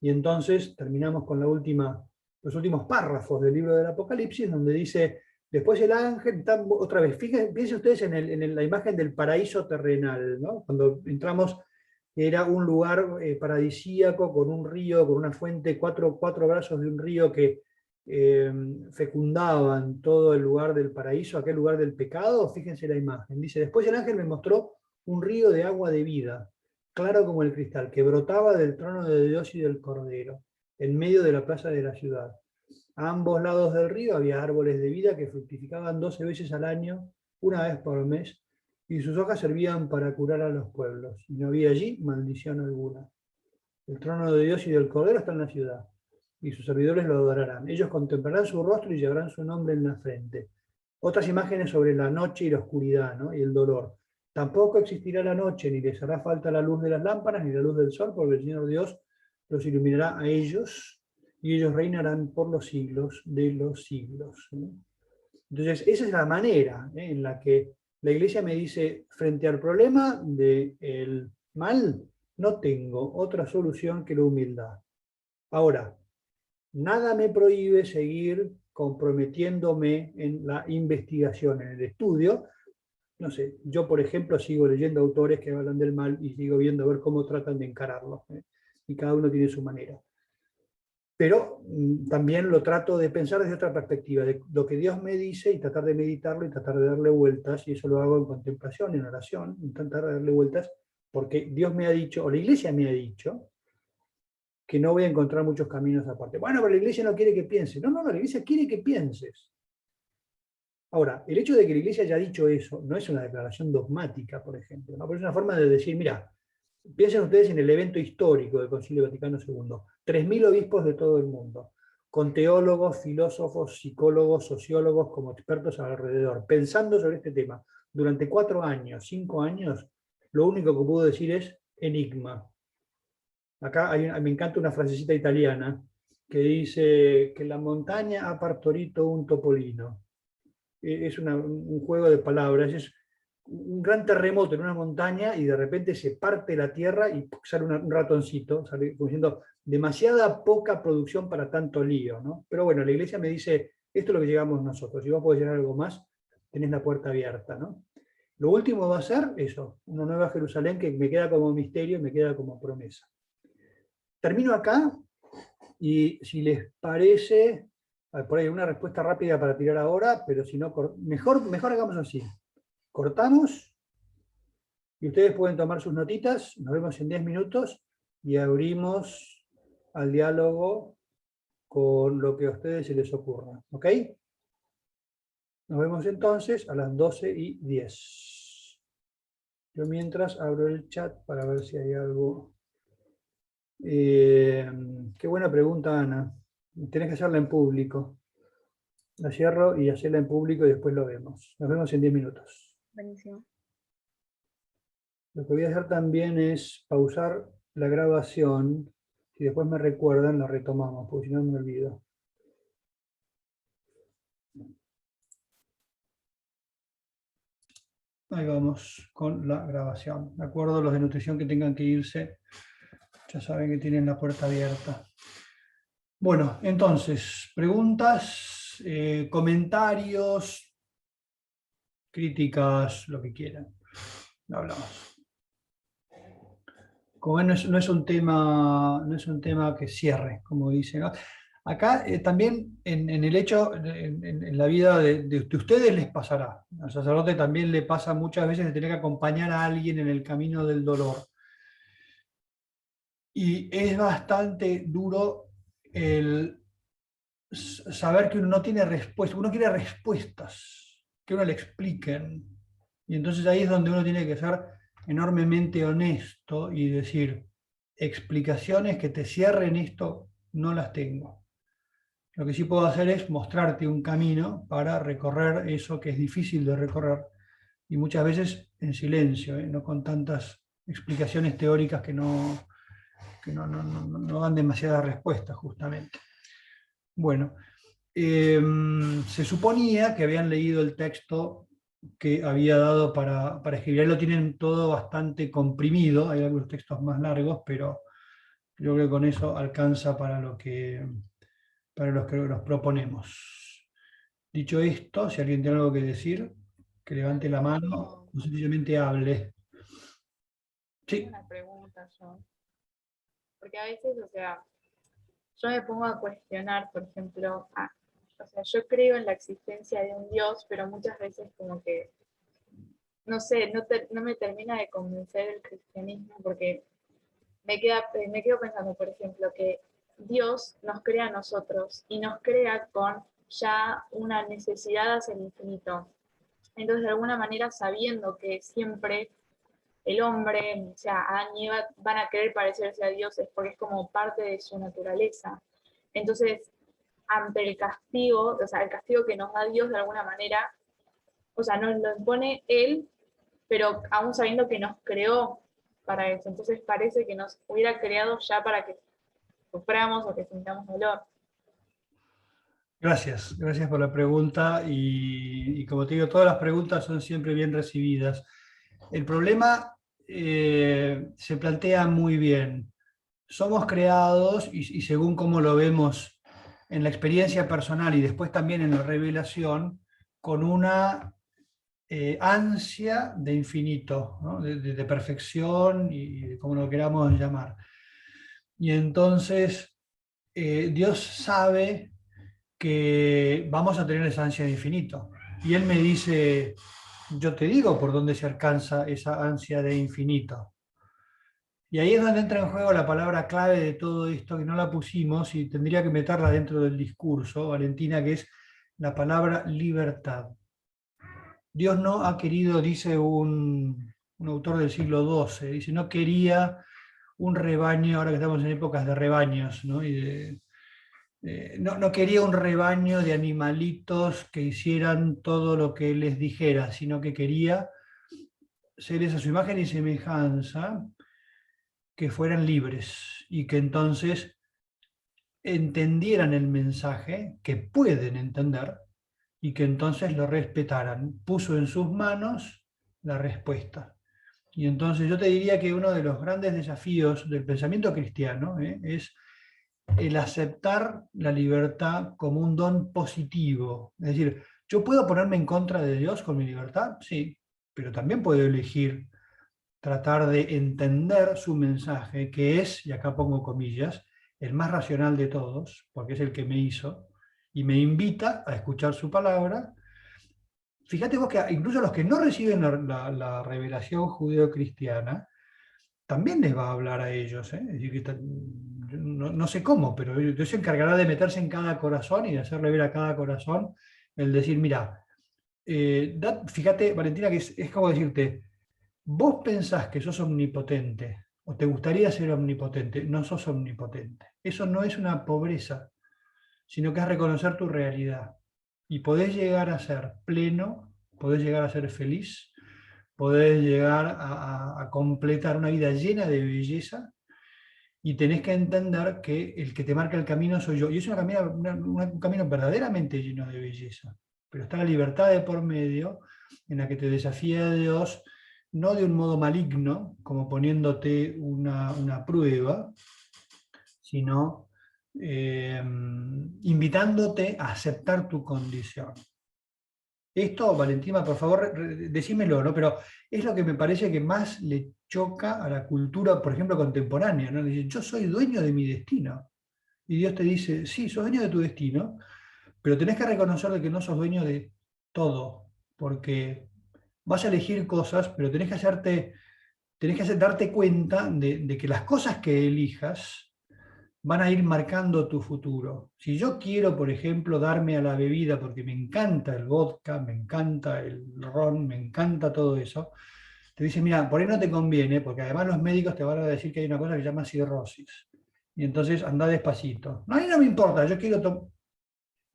Y entonces terminamos con los últimos párrafos del libro del Apocalipsis, donde dice, después el ángel, otra vez, fíjense ustedes en la imagen del paraíso terrenal, ¿no? Cuando entramos, era un lugar paradisíaco, con un río, con una fuente, cuatro brazos de un río que fecundaban todo el lugar del paraíso, aquel lugar del pecado. Fíjense la imagen. Dice, después el ángel me mostró un río de agua de vida, claro como el cristal, que brotaba del trono de Dios y del Cordero, en medio de la plaza de la ciudad. A ambos lados del río había árboles de vida que fructificaban 12 veces al año, una vez por mes, y sus hojas servían para curar a los pueblos, y no había allí maldición alguna. El trono de Dios y del Cordero está en la ciudad, y sus servidores lo adorarán. Ellos contemplarán su rostro y llevarán su nombre en la frente. Otras imágenes sobre la noche y la oscuridad, ¿no? Y el dolor. Tampoco existirá la noche, ni les hará falta la luz de las lámparas, ni la luz del sol, porque el Señor Dios los iluminará a ellos, y ellos reinarán por los siglos de los siglos. Entonces, esa es la manera en la que la Iglesia me dice, frente al problema del mal, no tengo otra solución que la humildad. Ahora, nada me prohíbe seguir comprometiéndome en la investigación, en el estudio. No sé, yo por ejemplo sigo leyendo autores que hablan del mal y sigo viendo a ver cómo tratan de encararlo. Y cada uno tiene su manera. Pero también lo trato de pensar desde otra perspectiva, de lo que Dios me dice y tratar de meditarlo y tratar de darle vueltas, y eso lo hago en contemplación, en oración, intentar darle vueltas, porque Dios me ha dicho, o la Iglesia me ha dicho, que no voy a encontrar muchos caminos aparte. Bueno, pero la iglesia no quiere que pienses. No, la iglesia quiere que pienses. Ahora, el hecho de que la iglesia haya dicho eso no es una declaración dogmática, por ejemplo, ¿no? Pero es una forma de decir, mira, piensen ustedes en el evento histórico del Concilio Vaticano II. 3.000 obispos de todo el mundo, con teólogos, filósofos, psicólogos, sociólogos como expertos alrededor, pensando sobre este tema. Durante 4 años, 5 años, lo único que puedo decir es enigma. Acá me encanta una frasecita italiana que dice que la montaña ha partorito un topolino. Es un juego de palabras, es un gran terremoto en una montaña y de repente se parte la tierra y sale un ratoncito, sale diciendo demasiada poca producción para tanto lío, ¿no? Pero bueno, la iglesia me dice, esto es lo que llegamos nosotros, si vos podés llegar algo más, tenés la puerta abierta, ¿no? Lo último va a ser eso, una nueva Jerusalén que me queda como misterio y me queda como promesa. Termino acá y si les parece, por ahí una respuesta rápida para tirar ahora, pero si no, mejor hagamos así. Cortamos y ustedes pueden tomar sus notitas, nos vemos en 10 minutos y abrimos al diálogo con lo que a ustedes se les ocurra. ¿Ok? Nos vemos entonces a las 12:10. Yo mientras abro el chat para ver si hay algo. Qué buena pregunta, Ana. Tenés que hacerla en público. La cierro y hacerla en público y después lo vemos. Nos vemos en 10 minutos. Buenísimo. Lo que voy a hacer también es pausar la grabación. Si después me recuerdan, la retomamos, porque si no me olvido. Ahí vamos con la grabación. De acuerdo, los de nutrición que tengan que irse, ya saben que tienen la puerta abierta. Bueno, entonces, preguntas, comentarios, críticas, lo que quieran. Hablamos. Como no es un tema que cierre, como dicen, ¿no? Acá también en el hecho, en la vida de ustedes les pasará. Al sacerdote también le pasa muchas veces de tener que acompañar a alguien en el camino del dolor. Y es bastante duro el saber que uno no tiene respuestas, uno quiere respuestas, que uno le expliquen. Y entonces ahí es donde uno tiene que ser enormemente honesto y decir, explicaciones que te cierren esto, no las tengo. Lo que sí puedo hacer es mostrarte un camino para recorrer eso que es difícil de recorrer, y muchas veces en silencio, no con tantas explicaciones teóricas que no dan demasiadas respuestas, justamente. Bueno, se suponía que habían leído el texto que había dado para escribir. Lo tienen todo bastante comprimido, hay algunos textos más largos, pero yo creo que con eso alcanza para los que nos proponemos. Dicho esto, si alguien tiene algo que decir, que levante la mano o sencillamente hable. Sí. Una pregunta yo. Porque a veces, o sea, yo me pongo a cuestionar, por ejemplo, o sea, yo creo en la existencia de un Dios, pero muchas veces como que, no sé, no me termina de convencer el cristianismo, porque me quedo pensando, por ejemplo, que Dios nos crea a nosotros y nos crea con ya una necesidad hacia el infinito. Entonces, de alguna manera, sabiendo que siempre el hombre, o sea, Adán y Eva van a querer parecerse a Dios, es porque es como parte de su naturaleza. Entonces, ante el castigo, o sea, el castigo que nos da Dios de alguna manera, o sea, nos lo impone Él, pero aún sabiendo que nos creó para eso. Entonces parece que nos hubiera creado ya para que suframos o que sintamos dolor. Gracias por la pregunta y como te digo, todas las preguntas son siempre bien recibidas. El problema se plantea muy bien. Somos creados y según cómo lo vemos en la experiencia personal y después también en la revelación, con una ansia de infinito, ¿no? de perfección y como lo queramos llamar. Y entonces Dios sabe que vamos a tener esa ansia de infinito. Y Él me dice, yo te digo por dónde se alcanza esa ansia de infinito. Y ahí es donde entra en juego la palabra clave de todo esto, que no la pusimos y tendría que meterla dentro del discurso, Valentina, que es la palabra libertad. Dios no ha querido, dice un autor del siglo XII, dice, no quería un rebaño, ahora que estamos en épocas de rebaños, ¿no? No quería un rebaño de animalitos que hicieran todo lo que él les dijera, sino que quería seres a su imagen y semejanza que fueran libres y que entonces entendieran el mensaje, que pueden entender, y que entonces lo respetaran. Puso en sus manos la respuesta. Y entonces yo te diría que uno de los grandes desafíos del pensamiento cristiano es el aceptar la libertad como un don positivo. Es decir, yo puedo ponerme en contra de Dios con mi libertad, sí, pero también puedo elegir tratar de entender su mensaje, que es, y acá pongo comillas, el más racional de todos, porque es el que me hizo, y me invita a escuchar su palabra. Fíjate vos que incluso los que no reciben la revelación judeo-cristiana, también les va a hablar a ellos. Es decir, que no sé cómo, pero Dios se encargará de meterse en cada corazón y de hacerle ver a cada corazón el decir, mira, fíjate, Valentina, que es como decirte, vos pensás que sos omnipotente, o te gustaría ser omnipotente, no sos omnipotente. Eso no es una pobreza, sino que es reconocer tu realidad. Y podés llegar a ser pleno, podés llegar a ser feliz, podés llegar a completar una vida llena de belleza, y tenés que entender que el que te marca el camino soy yo. Y es un camino verdaderamente lleno de belleza. Pero está la libertad de por medio, en la que te desafía Dios, no de un modo maligno, como poniéndote una prueba, sino invitándote a aceptar tu condición. Esto, Valentina, por favor, decímelo, ¿no? Pero es lo que me parece que más le choca a la cultura, por ejemplo, contemporánea, ¿no? Dice, yo soy dueño de mi destino. Y Dios te dice, sí, sos dueño de tu destino, pero tenés que reconocer de que no sos dueño de todo, porque vas a elegir cosas, pero tenés que darte cuenta de que las cosas que elijas van a ir marcando tu futuro. Si yo quiero, por ejemplo, darme a la bebida porque me encanta el vodka, me encanta el ron, me encanta todo eso, te dicen, mira, por ahí no te conviene, porque además los médicos te van a decir que hay una cosa que se llama cirrosis. Y entonces anda despacito. No, a mí no me importa, yo quiero tomar.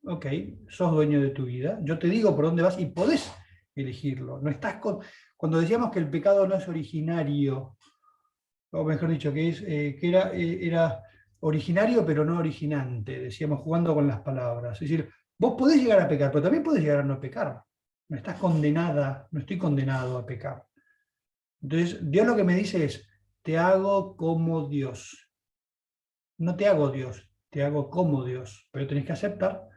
Ok, sos dueño de tu vida, yo te digo por dónde vas y podés elegirlo. No estás Cuando decíamos que el pecado no es originario, o mejor dicho, que era originario pero no originante, decíamos jugando con las palabras. Es decir, vos podés llegar a pecar, pero también podés llegar a no pecar. No estás condenada, no estoy condenado a pecar. Entonces, Dios lo que me dice es, te hago como Dios. No te hago Dios, te hago como Dios, pero tenés que aceptar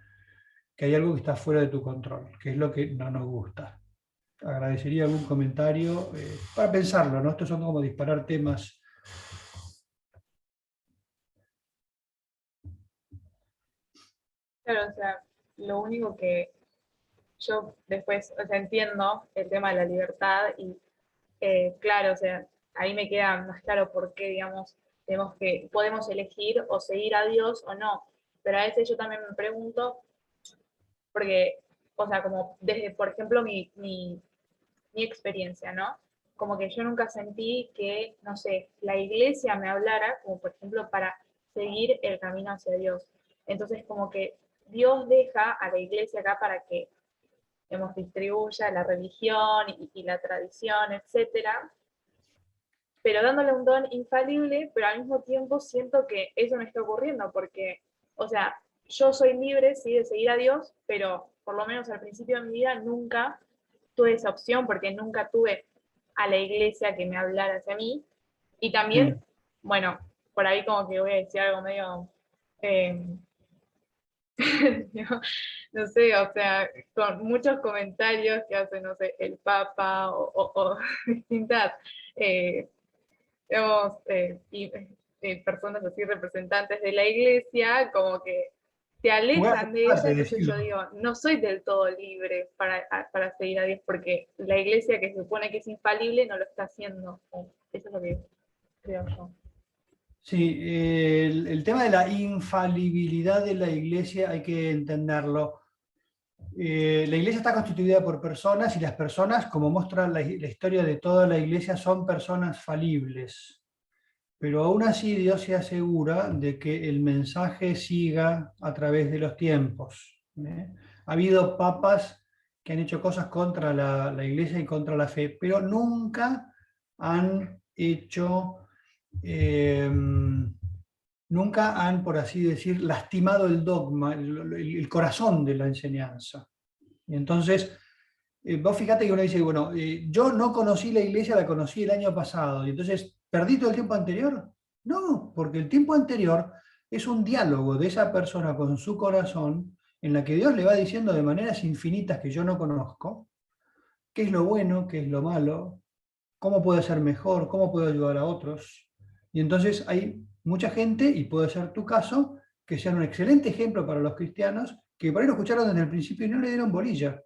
que hay algo que está fuera de tu control, que es lo que no nos gusta. Agradecería algún comentario para pensarlo, ¿no? Estos son como disparar temas. Claro, o sea, lo único que yo después, o sea, entiendo el tema de la libertad y claro, o sea, ahí me queda más claro por qué, digamos, podemos elegir o seguir a Dios o no. Pero a veces yo también me pregunto, porque, o sea, como desde, por ejemplo, mi experiencia, ¿no? Como que yo nunca sentí que, no sé, la iglesia me hablara, como por ejemplo, para seguir el camino hacia Dios. Entonces, como que Dios deja a la iglesia acá para que, digamos, distribuya la religión y la tradición, etcétera, pero dándole un don infalible, pero al mismo tiempo siento que eso no está ocurriendo, porque, o sea, yo soy libre, sí, de seguir a Dios, pero por lo menos al principio de mi vida nunca tuve esa opción, porque nunca tuve a la iglesia que me hablara hacia mí, y también, Sí. bueno, por ahí como que voy a decir algo medio, eh, no, no sé, o sea, con muchos comentarios que hace, no sé, el Papa o distintas digamos, personas así representantes de la iglesia, como que se alejan de ella, entonces yo digo, no soy del todo libre para seguir a Dios, porque la iglesia que se supone que es infalible no lo está haciendo. Eso es lo que digo. creo yo. Sí, el tema de la infalibilidad de la Iglesia hay que entenderlo. La Iglesia está constituida por personas y las personas, como muestra la historia de toda la Iglesia, son personas falibles. Pero aún así Dios se asegura de que el mensaje siga a través de los tiempos. Ha habido papas que han hecho cosas contra la Iglesia y contra la fe, pero nunca han hecho, nunca han, por así decir, lastimado el dogma, el corazón de la enseñanza. Y entonces, vos fíjate que uno dice, bueno, yo no conocí la Iglesia, la conocí el año pasado, y entonces, ¿perdí todo el tiempo anterior? No, porque el tiempo anterior es un diálogo de esa persona con su corazón, en la que Dios le va diciendo de maneras infinitas que yo no conozco, qué es lo bueno, qué es lo malo, cómo puede ser mejor, cómo puedo ayudar a otros. Y entonces hay mucha gente, y puede ser tu caso, que sean un excelente ejemplo para los cristianos, que por ahí lo escucharon desde el principio y no le dieron bolilla.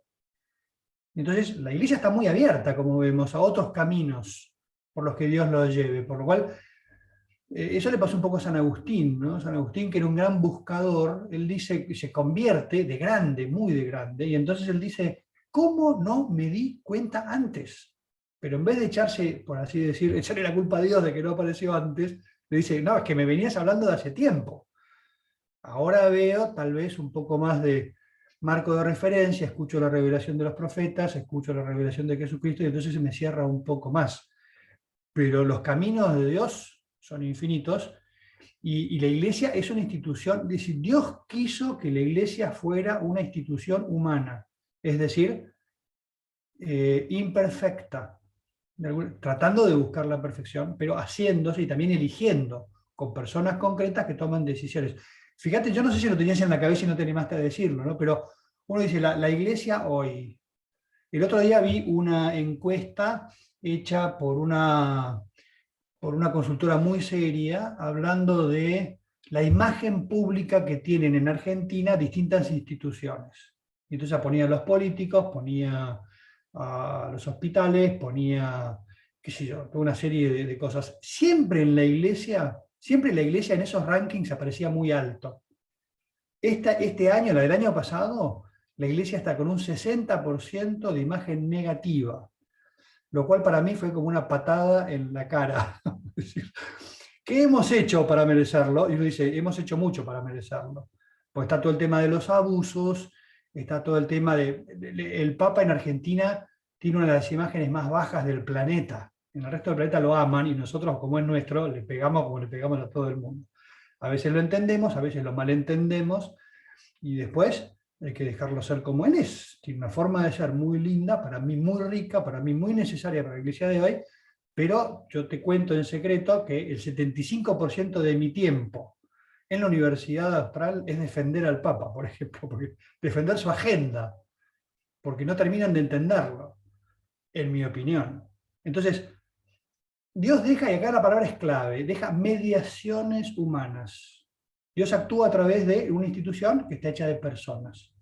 Entonces la Iglesia está muy abierta, como vemos, a otros caminos por los que Dios los lleve, por lo cual eso le pasó un poco a San Agustín, ¿no? San Agustín, que era un gran buscador, él dice que se convierte de grande, muy de grande, y entonces él dice, ¿cómo no me di cuenta antes? Pero en vez de echarse, por así decir, echarle la culpa a Dios de que no apareció antes, le dice, no, es que me venías hablando de hace tiempo. Ahora veo tal vez un poco más de marco de referencia, escucho la revelación de los profetas, escucho la revelación de Jesucristo, y entonces se me cierra un poco más. Pero los caminos de Dios son infinitos, y la Iglesia es una institución, es decir, Dios quiso que la Iglesia fuera una institución humana, es decir, imperfecta, tratando de buscar la perfección, pero haciéndose y también eligiendo con personas concretas que toman decisiones. Fíjate, yo no sé si lo tenías en la cabeza y no te animaste a decirlo, ¿no? Pero uno dice, la Iglesia hoy. El otro día vi una encuesta hecha por una consultora muy seria, hablando de la imagen pública que tienen en Argentina distintas instituciones. Y entonces ponía a los políticos, ponía a los hospitales, ponía, qué sé yo, toda una serie de cosas. Siempre la Iglesia en esos rankings aparecía muy alto. Este año, la del año pasado, la Iglesia está con un 60% de imagen negativa, lo cual para mí fue como una patada en la cara. ¿Qué hemos hecho para merecerlo? Y uno dice, hemos hecho mucho para merecerlo. Pues está todo el tema de los abusos, está todo el tema el Papa en Argentina tiene una de las imágenes más bajas del planeta. En el resto del planeta lo aman y nosotros, como es nuestro, le pegamos como le pegamos a todo el mundo. A veces lo entendemos, a veces lo malentendemos, y después hay que dejarlo ser como él es. Tiene una forma de ser muy linda, para mí muy rica, para mí muy necesaria para la Iglesia de hoy, pero yo te cuento en secreto que el 75% de mi tiempo en la Universidad Austral es defender al Papa, por ejemplo, defender su agenda, porque no terminan de entenderlo, en mi opinión. Entonces, Dios deja, y acá la palabra es clave, deja mediaciones humanas. Dios actúa a través de una institución que está hecha de personas.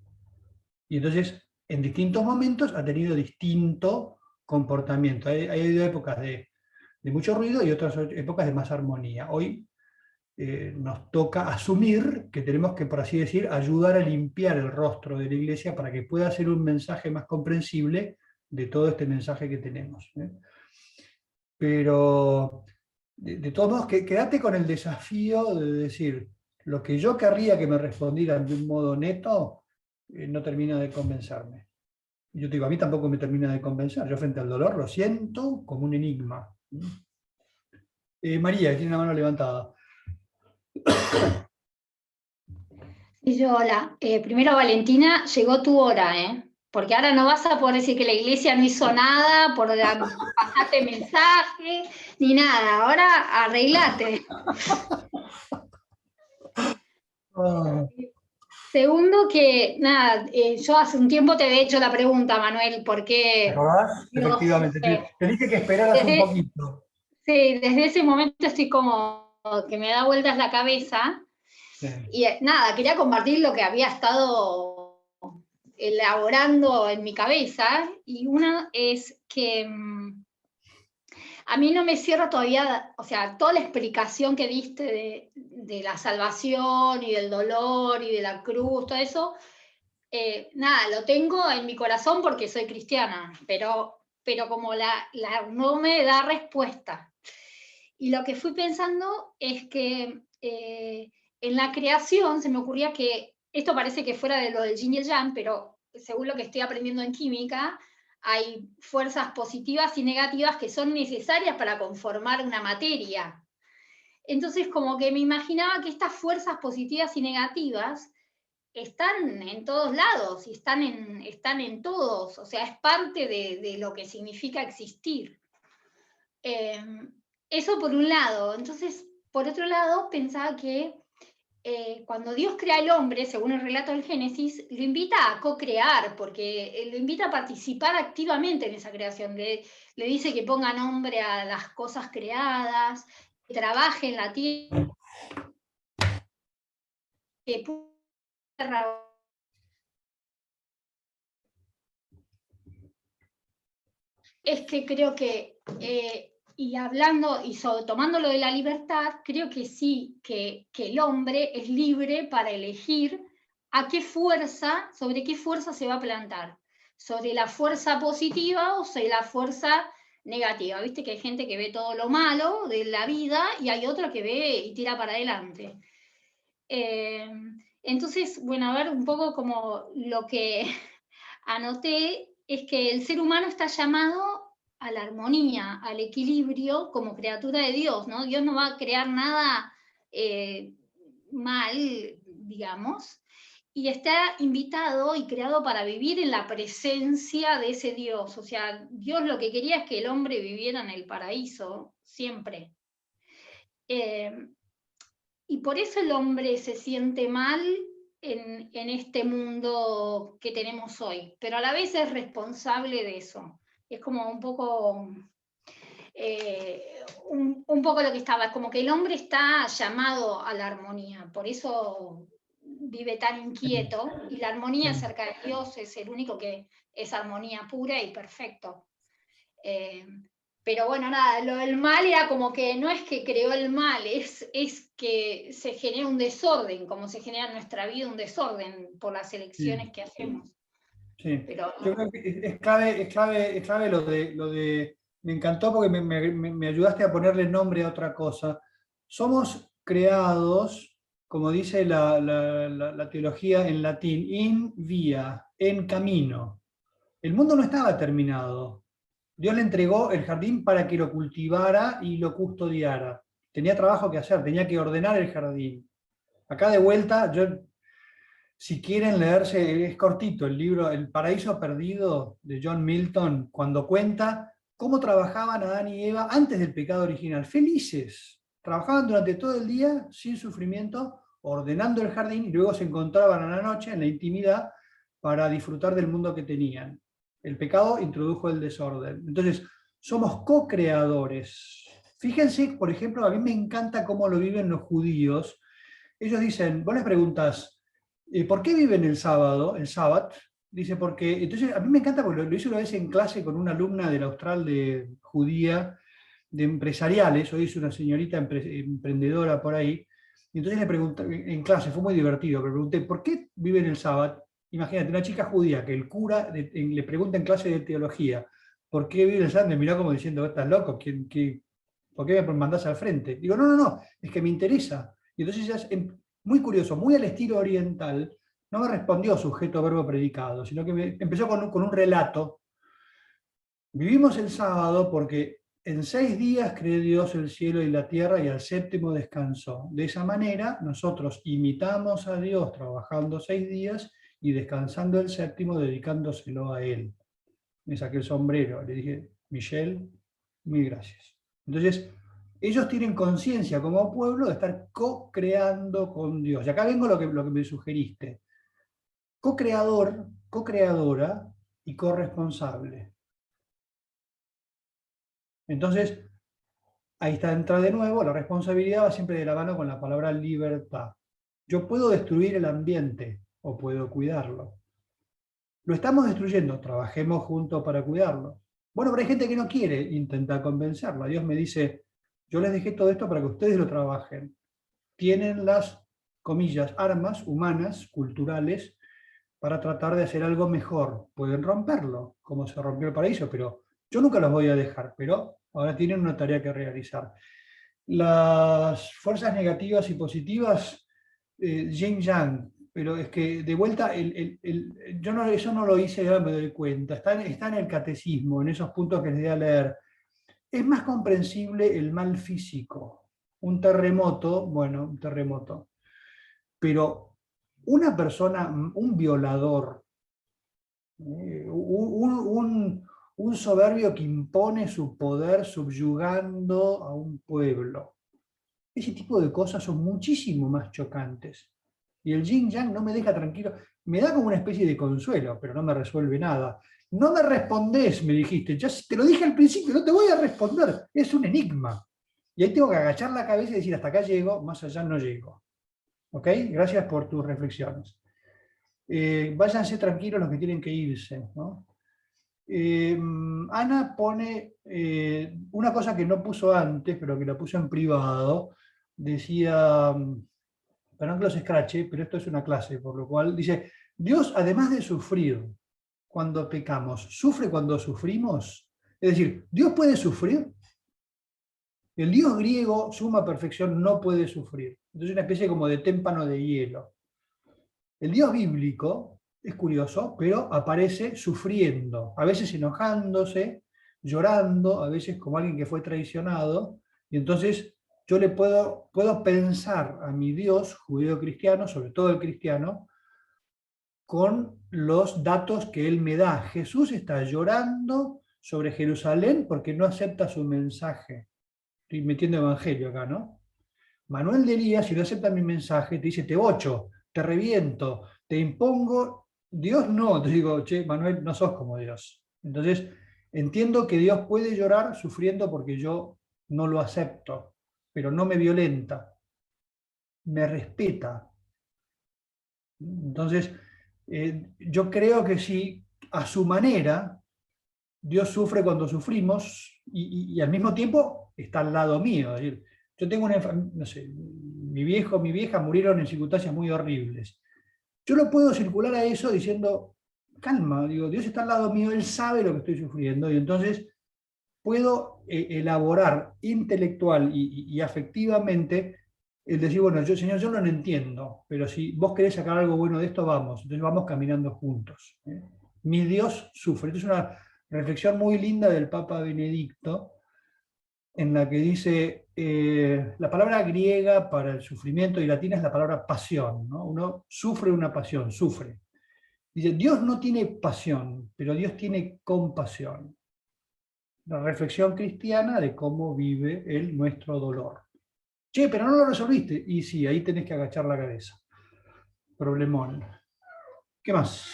Y entonces, en distintos momentos ha tenido distinto comportamiento. Hay habido épocas de mucho ruido y otras épocas de más armonía. Hoy nos toca asumir que tenemos que, por así decir, ayudar a limpiar el rostro de la Iglesia para que pueda ser un mensaje más comprensible de todo este mensaje que tenemos. Pero, de todos modos, quédate con el desafío de decir, lo que yo querría que me respondieran de un modo neto, no termina de convencerme. Y yo te digo, a mí tampoco me termina de convencer. Yo frente al dolor lo siento como un enigma. María, que tiene la mano levantada. Sí, yo, hola. Primero, Valentina, llegó tu hora, ¿eh? Porque ahora no vas a poder decir que la Iglesia no hizo nada por pasarte mensaje, ni nada. Ahora arreglate. Segundo, que nada, yo hace un tiempo te había hecho la pregunta, Manuel, ¿por qué? ¿Te acordás? Efectivamente, te dije que esperaras un poquito. Sí, desde ese momento estoy como que me da vueltas la cabeza. Sí. Y nada, quería compartir lo que había estado elaborando en mi cabeza, y una es que a mí no me cierra todavía, o sea, toda la explicación que diste de la salvación y del dolor y de la cruz, todo eso, nada, lo tengo en mi corazón porque soy cristiana, pero como no me da respuesta. Y lo que fui pensando es que en la creación se me ocurría que, esto parece que fuera de lo del yin y el yang, pero según lo que estoy aprendiendo en química, hay fuerzas positivas y negativas que son necesarias para conformar una materia. Entonces, como que me imaginaba que estas fuerzas positivas y negativas están en todos lados y están en todos, o sea, es parte de lo que significa existir. Eso por un lado. Entonces, por otro lado, pensaba que cuando Dios crea al hombre, según el relato del Génesis, lo invita a co-crear, porque lo invita a participar activamente en esa creación. Le dice que ponga nombre a las cosas creadas, que trabaje en la tierra, que es que creo que, y hablando y tomando lo de la libertad, creo que sí, que el hombre es libre para elegir sobre qué fuerza se va a plantar, sobre la fuerza positiva o sobre la fuerza negativa. Viste que hay gente que ve todo lo malo de la vida y hay otra que ve y tira para adelante. Entonces, bueno, a ver, un poco como lo que anoté es que el ser humano está llamado a la armonía, al equilibrio como criatura de Dios, ¿no? Dios no va a crear nada mal, digamos, y está invitado y creado para vivir en la presencia de ese Dios. O sea, Dios lo que quería es que el hombre viviera en el paraíso, siempre. Y por eso el hombre se siente mal en este mundo que tenemos hoy, pero a la vez es responsable de eso. Es como un poco, un poco lo que estaba, es como que el hombre está llamado a la armonía, por eso vive tan inquieto, y la armonía cerca de Dios es el único que es armonía pura y perfecto. Pero bueno, nada, lo del mal era como que no es que creó el mal, es que se genera un desorden, como se genera en nuestra vida un desorden por las elecciones que hacemos. Sí. Pero, yo creo que es clave lo de me encantó porque me ayudaste a ponerle nombre a otra cosa. Somos creados, como dice la teología en latín, in via, en camino. El mundo no estaba terminado. Dios le entregó el jardín para que lo cultivara y lo custodiara. Tenía trabajo que hacer, tenía que ordenar el jardín. Acá de vuelta, si quieren leerse, es cortito el libro El Paraíso Perdido de John Milton, cuando cuenta cómo trabajaban Adán y Eva antes del pecado original, felices. Trabajaban durante todo el día, sin sufrimiento, ordenando el jardín, y luego se encontraban a la noche, en la intimidad, para disfrutar del mundo que tenían. El pecado introdujo el desorden. Entonces, somos co-creadores. Fíjense, por ejemplo, a mí me encanta cómo lo viven los judíos. Ellos dicen, vos les preguntas, ¿por qué viven el sábado, el sábado? Dice, porque, entonces a mí me encanta, porque lo hice una vez en clase con una alumna del Austral de judía, de empresariales, hoy es una señorita emprendedora por ahí, y entonces le pregunté, en clase, fue muy divertido, pero pregunté, ¿por qué viven el sábado? Imagínate, una chica judía que el cura le pregunta en clase de teología, ¿por qué vive el sábado? Me miró como diciendo, ¿estás loco? ¿Por qué me mandás al frente? Digo, no, es que me interesa. Y entonces ella, muy curioso, muy al estilo oriental, no me respondió sujeto, verbo, predicado, sino que empezó con un relato. Vivimos el sábado porque en 6 días creó Dios el cielo y la tierra y al séptimo descansó. De esa manera nosotros imitamos a Dios trabajando 6 días y descansando el séptimo dedicándoselo a Él. Me saqué el sombrero, le dije, Michelle, mil gracias. Entonces, ellos tienen conciencia como pueblo de estar co-creando con Dios. Y acá vengo lo que me sugeriste. Co-creador, co-creadora y corresponsable. Entonces, ahí está, entra de nuevo, la responsabilidad va siempre de la mano con la palabra libertad. Yo puedo destruir el ambiente o puedo cuidarlo. Lo estamos destruyendo, trabajemos juntos para cuidarlo. Bueno, pero hay gente que no quiere intentar convencerla. Dios me dice, yo les dejé todo esto para que ustedes lo trabajen. Tienen las, comillas, armas humanas, culturales, para tratar de hacer algo mejor. Pueden romperlo, como se rompió el paraíso, pero yo nunca los voy a dejar, pero ahora tienen una tarea que realizar. Las fuerzas negativas y positivas, yin-yang, pero es que de vuelta, yo no, eso no lo hice, ya me doy cuenta, está en el catecismo, en esos puntos que les di a leer. Es más comprensible el mal físico. Un terremoto, bueno, un terremoto. Pero una persona, un violador, un soberbio que impone su poder subyugando a un pueblo, ese tipo de cosas son muchísimo más chocantes. Y el yin-yang no me deja tranquilo, me da como una especie de consuelo, pero no me resuelve nada. No me respondés, me dijiste, ya te lo dije al principio, no te voy a responder, es un enigma. Y ahí tengo que agachar la cabeza y decir, hasta acá llego, más allá no llego. ¿Ok? Gracias por tus reflexiones. Váyanse tranquilos los que tienen que irse, ¿no? Ana pone una cosa que no puso antes, pero que la puso en privado. Decía, para no que los escrache, pero esto es una clase, por lo cual dice, Dios, además de sufrir cuando pecamos, ¿sufre cuando sufrimos? Es decir, ¿Dios puede sufrir? El Dios griego, suma perfección, no puede sufrir. Entonces es una especie como de témpano de hielo. El Dios bíblico es curioso, pero aparece sufriendo, a veces enojándose, llorando, a veces como alguien que fue traicionado, y entonces yo le puedo pensar a mi Dios judeo-cristiano, sobre todo el cristiano, con los datos que él me da. Jesús está llorando sobre Jerusalén porque no acepta su mensaje. Estoy metiendo evangelio acá, ¿no? Manuel de Elías, si no acepta mi mensaje, te dice, te bocho, te reviento, te impongo. Dios no, te digo, che, Manuel, no sos como Dios. Entonces, entiendo que Dios puede llorar sufriendo porque yo no lo acepto, pero no me violenta, me respeta. Entonces, yo creo que si a su manera Dios sufre cuando sufrimos y al mismo tiempo está al lado mío. Es decir, yo tengo una, no sé, mi viejo, mi vieja murieron en circunstancias muy horribles. Yo lo puedo circular a eso diciendo, calma, digo, Dios está al lado mío, Él sabe lo que estoy sufriendo, y entonces puedo elaborar intelectual y afectivamente el decir, bueno, yo, Señor, yo no lo entiendo, pero si vos querés sacar algo bueno de esto, vamos, entonces vamos caminando juntos. Mi Dios sufre. Esto es una reflexión muy linda del Papa Benedicto, en la que dice, la palabra griega para el sufrimiento y latina es la palabra pasión, ¿no? Uno sufre una pasión, sufre. Dice, Dios no tiene pasión, pero Dios tiene compasión. La reflexión cristiana de cómo vive Él nuestro dolor. Che, pero no lo resolviste. Y sí, ahí tenés que agachar la cabeza. Problemón. ¿Qué más?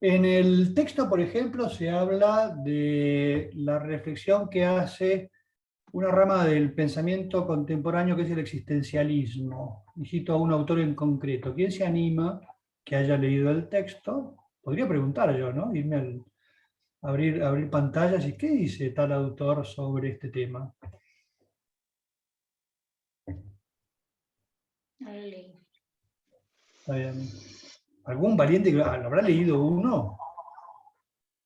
En el texto, por ejemplo, se habla de la reflexión que hace una rama del pensamiento contemporáneo que es el existencialismo. Y cito a un autor en concreto. ¿Quién se anima que haya leído el texto? Podría preguntar yo, ¿no? Irme al abrir pantallas y ¿qué dice tal autor sobre este tema? Está bien. ¿Algún valiente que lo habrá leído uno?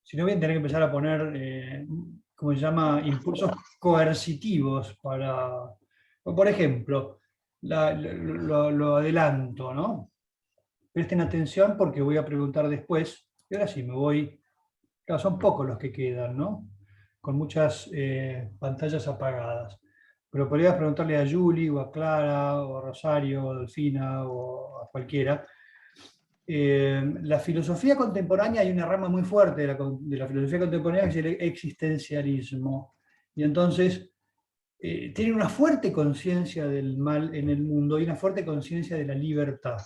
Si no, voy a tener que empezar a poner, ¿cómo se llama? Impulsos coercitivos para... Por ejemplo, lo adelanto, ¿no? Presten atención porque voy a preguntar después, y ahora sí, me voy... Claro, son pocos los que quedan, ¿no? Con muchas pantallas apagadas. Pero podrías preguntarle a Julie, o a Clara, o a Rosario, o a Delfina, o a cualquiera. La filosofía contemporánea, hay una rama muy fuerte de la filosofía contemporánea que es el existencialismo. Y entonces tiene una fuerte conciencia del mal en el mundo y una fuerte conciencia de la libertad.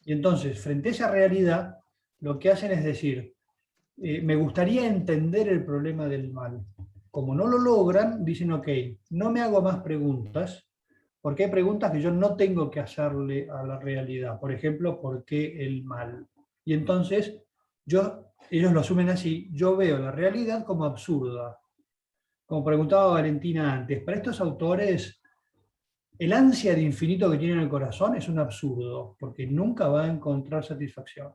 Y entonces, frente a esa realidad, lo que hacen es decir, me gustaría entender el problema del mal. Como no lo logran, dicen, ok, no me hago más preguntas, porque hay preguntas que yo no tengo que hacerle a la realidad. Por ejemplo, ¿por qué el mal? Y entonces ellos lo asumen así, yo veo la realidad como absurda. Como preguntaba Valentina antes, para estos autores el ansia de infinito que tiene en el corazón es un absurdo, porque nunca va a encontrar satisfacción.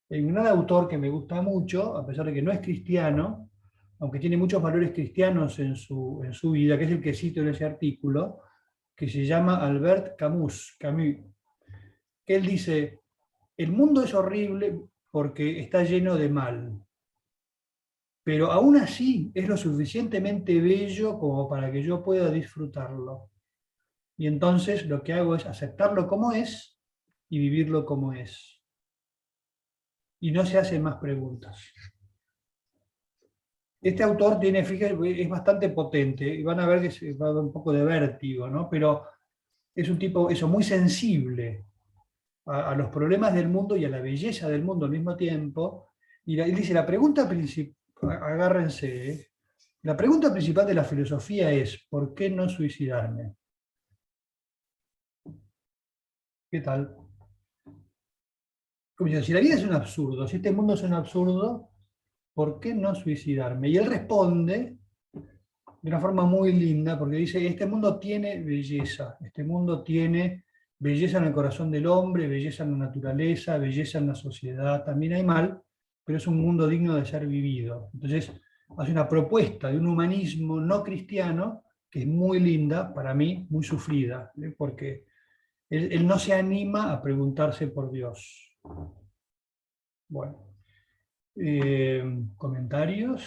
Hay un gran autor que me gusta mucho, a pesar de que no es cristiano, aunque tiene muchos valores cristianos en su vida, que es el que cito en ese artículo, que se llama Albert Camus, que él dice, el mundo es horrible porque está lleno de mal, pero aún así es lo suficientemente bello como para que yo pueda disfrutarlo. Y entonces lo que hago es aceptarlo como es y vivirlo como es. Y no se hacen más preguntas. Este autor tiene, fíjense, es bastante potente, y van a ver que se va a dar un poco de vértigo, ¿no? Pero es un tipo, eso, muy sensible a los problemas del mundo y a la belleza del mundo al mismo tiempo. Y él dice, la pregunta principal, agárrense, ¿eh? La pregunta principal de la filosofía es, ¿por qué no suicidarme? ¿Qué tal? Como si la vida es un absurdo, si este mundo es un absurdo, ¿por qué no suicidarme? Y él responde de una forma muy linda, porque dice, este mundo tiene belleza, este mundo tiene belleza en el corazón del hombre, belleza en la naturaleza, belleza en la sociedad, también hay mal, pero es un mundo digno de ser vivido. Entonces, hace una propuesta de un humanismo no cristiano que es muy linda, para mí, muy sufrida, porque él no se anima a preguntarse por Dios. Bueno, ¿comentarios?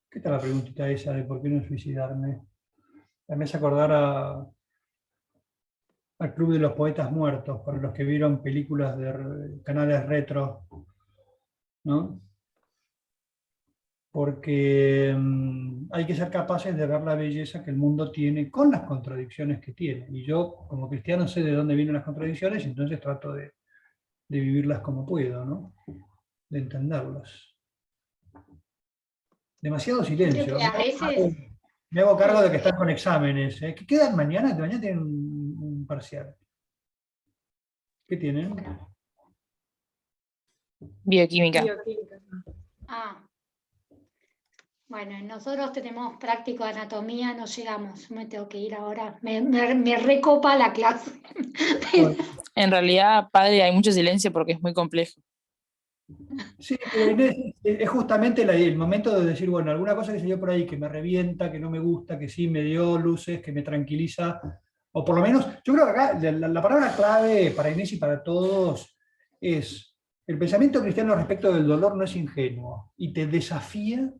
¿Qué tal la preguntita esa de por qué no suicidarme? Me hace acordar al Club de los Poetas Muertos, para los que vieron películas de canales retro, ¿no? Porque hay que ser capaces de ver la belleza que el mundo tiene con las contradicciones que tiene. Y yo, como cristiano, sé de dónde vienen las contradicciones, y entonces trato de vivirlas como puedo, ¿no? De entenderlas. Demasiado silencio. A veces, Me hago cargo de que están con exámenes. ¿Eh? ¿Qué quedan mañana? Que mañana tienen un parcial. ¿Qué tienen? Bioquímica. ah, bueno, nosotros tenemos práctico de anatomía, no llegamos, me tengo que ir ahora, me recopa la clase. En realidad, padre, hay mucho silencio porque es muy complejo. Sí, pero es justamente el momento de decir, bueno, alguna cosa que salió por ahí que me revienta, que no me gusta, que sí me dio luces, que me tranquiliza, o por lo menos, yo creo que acá la palabra clave para Inés y para todos es, el pensamiento cristiano respecto del dolor no es ingenuo, y te desafía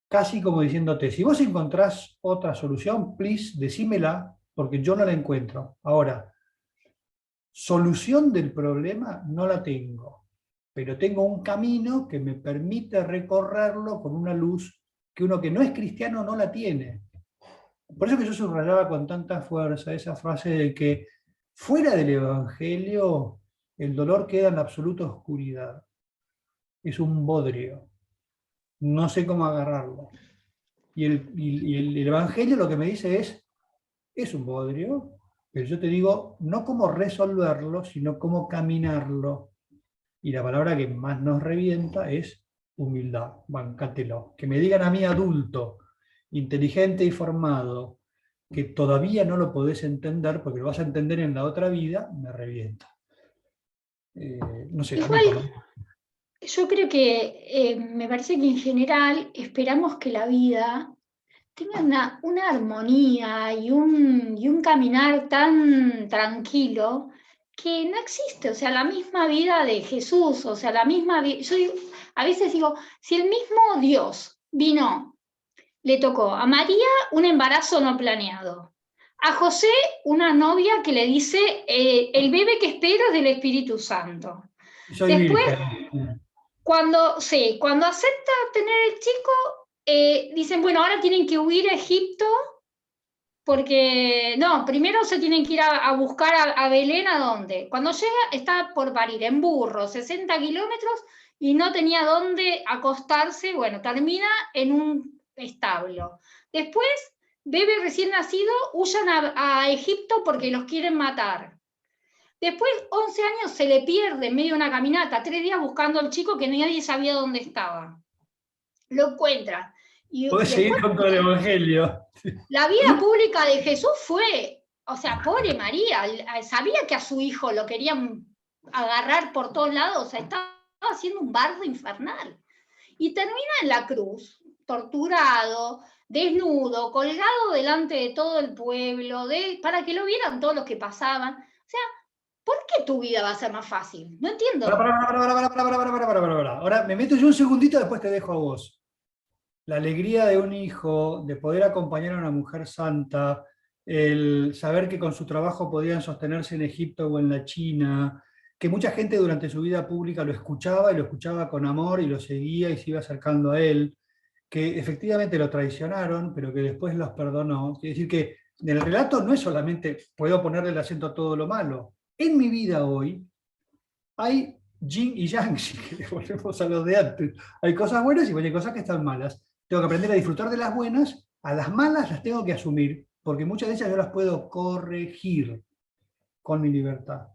casi como diciéndote, si vos encontrás otra solución, please, decímela, porque yo no la encuentro. Ahora, solución del problema no la tengo, pero tengo un camino que me permite recorrerlo con una luz que uno que no es cristiano no la tiene. Por eso que yo subrayaba con tanta fuerza esa frase de que fuera del Evangelio el dolor queda en la absoluta oscuridad. Es un bodrio. No sé cómo agarrarlo. Y el Evangelio lo que me dice es un bodrio, pero yo te digo no cómo resolverlo, sino cómo caminarlo. Y la palabra que más nos revienta es humildad, bancátelo. Que me digan a mí adulto, inteligente y formado, que todavía no lo podés entender porque lo vas a entender en la otra vida, me revienta. No sé, igual, yo creo que me parece que en general esperamos que la vida tenga una armonía y un caminar tan tranquilo que no existe. O sea, la misma vida de Jesús, o sea, la misma vida. Yo a veces digo, si el mismo Dios vino, le tocó a María un embarazo no planeado, a José una novia que le dice, el bebé que espero es del Espíritu Santo. soy Después, virgen. cuando acepta tener el chico, dicen, bueno, ahora tienen que huir a Egipto, porque, no, primero se tienen que ir a buscar a Belén, ¿a dónde? Cuando llega, está por parir en burro, 60 kilómetros, y no tenía dónde acostarse, bueno, termina en un establo. Después bebé recién nacido, huyan a Egipto porque los quieren matar. Después, 11 años, se le pierde en medio de una caminata, 3 días buscando al chico que nadie sabía dónde estaba. Lo encuentra. Y Podés seguir con todo el evangelio. la vida pública de Jesús fue, o sea, pobre María, sabía que a su hijo lo querían agarrar por todos lados, o sea, estaba haciendo un bardo infernal. Y termina en la cruz, torturado, desnudo, colgado delante de todo el pueblo, para que lo vieran todos los que pasaban. O sea, ¿por qué tu vida va a ser más fácil? No entiendo. Para. Ahora me meto yo un segundito, después te dejo a vos. La alegría de un hijo, de poder acompañar a una mujer santa, el saber que con su trabajo podían sostenerse en Egipto o en la China, que mucha gente durante su vida pública lo escuchaba y lo escuchaba con amor y lo seguía y se iba acercando a él, que efectivamente lo traicionaron, pero que después los perdonó. Quiere decir que en el relato no es solamente puedo ponerle el acento a todo lo malo. En mi vida hoy hay yin y yang, si volvemos a lo de antes. Hay cosas buenas y hay cosas que están malas. Tengo que aprender a disfrutar de las buenas, a las malas las tengo que asumir, porque muchas de ellas yo las puedo corregir con mi libertad.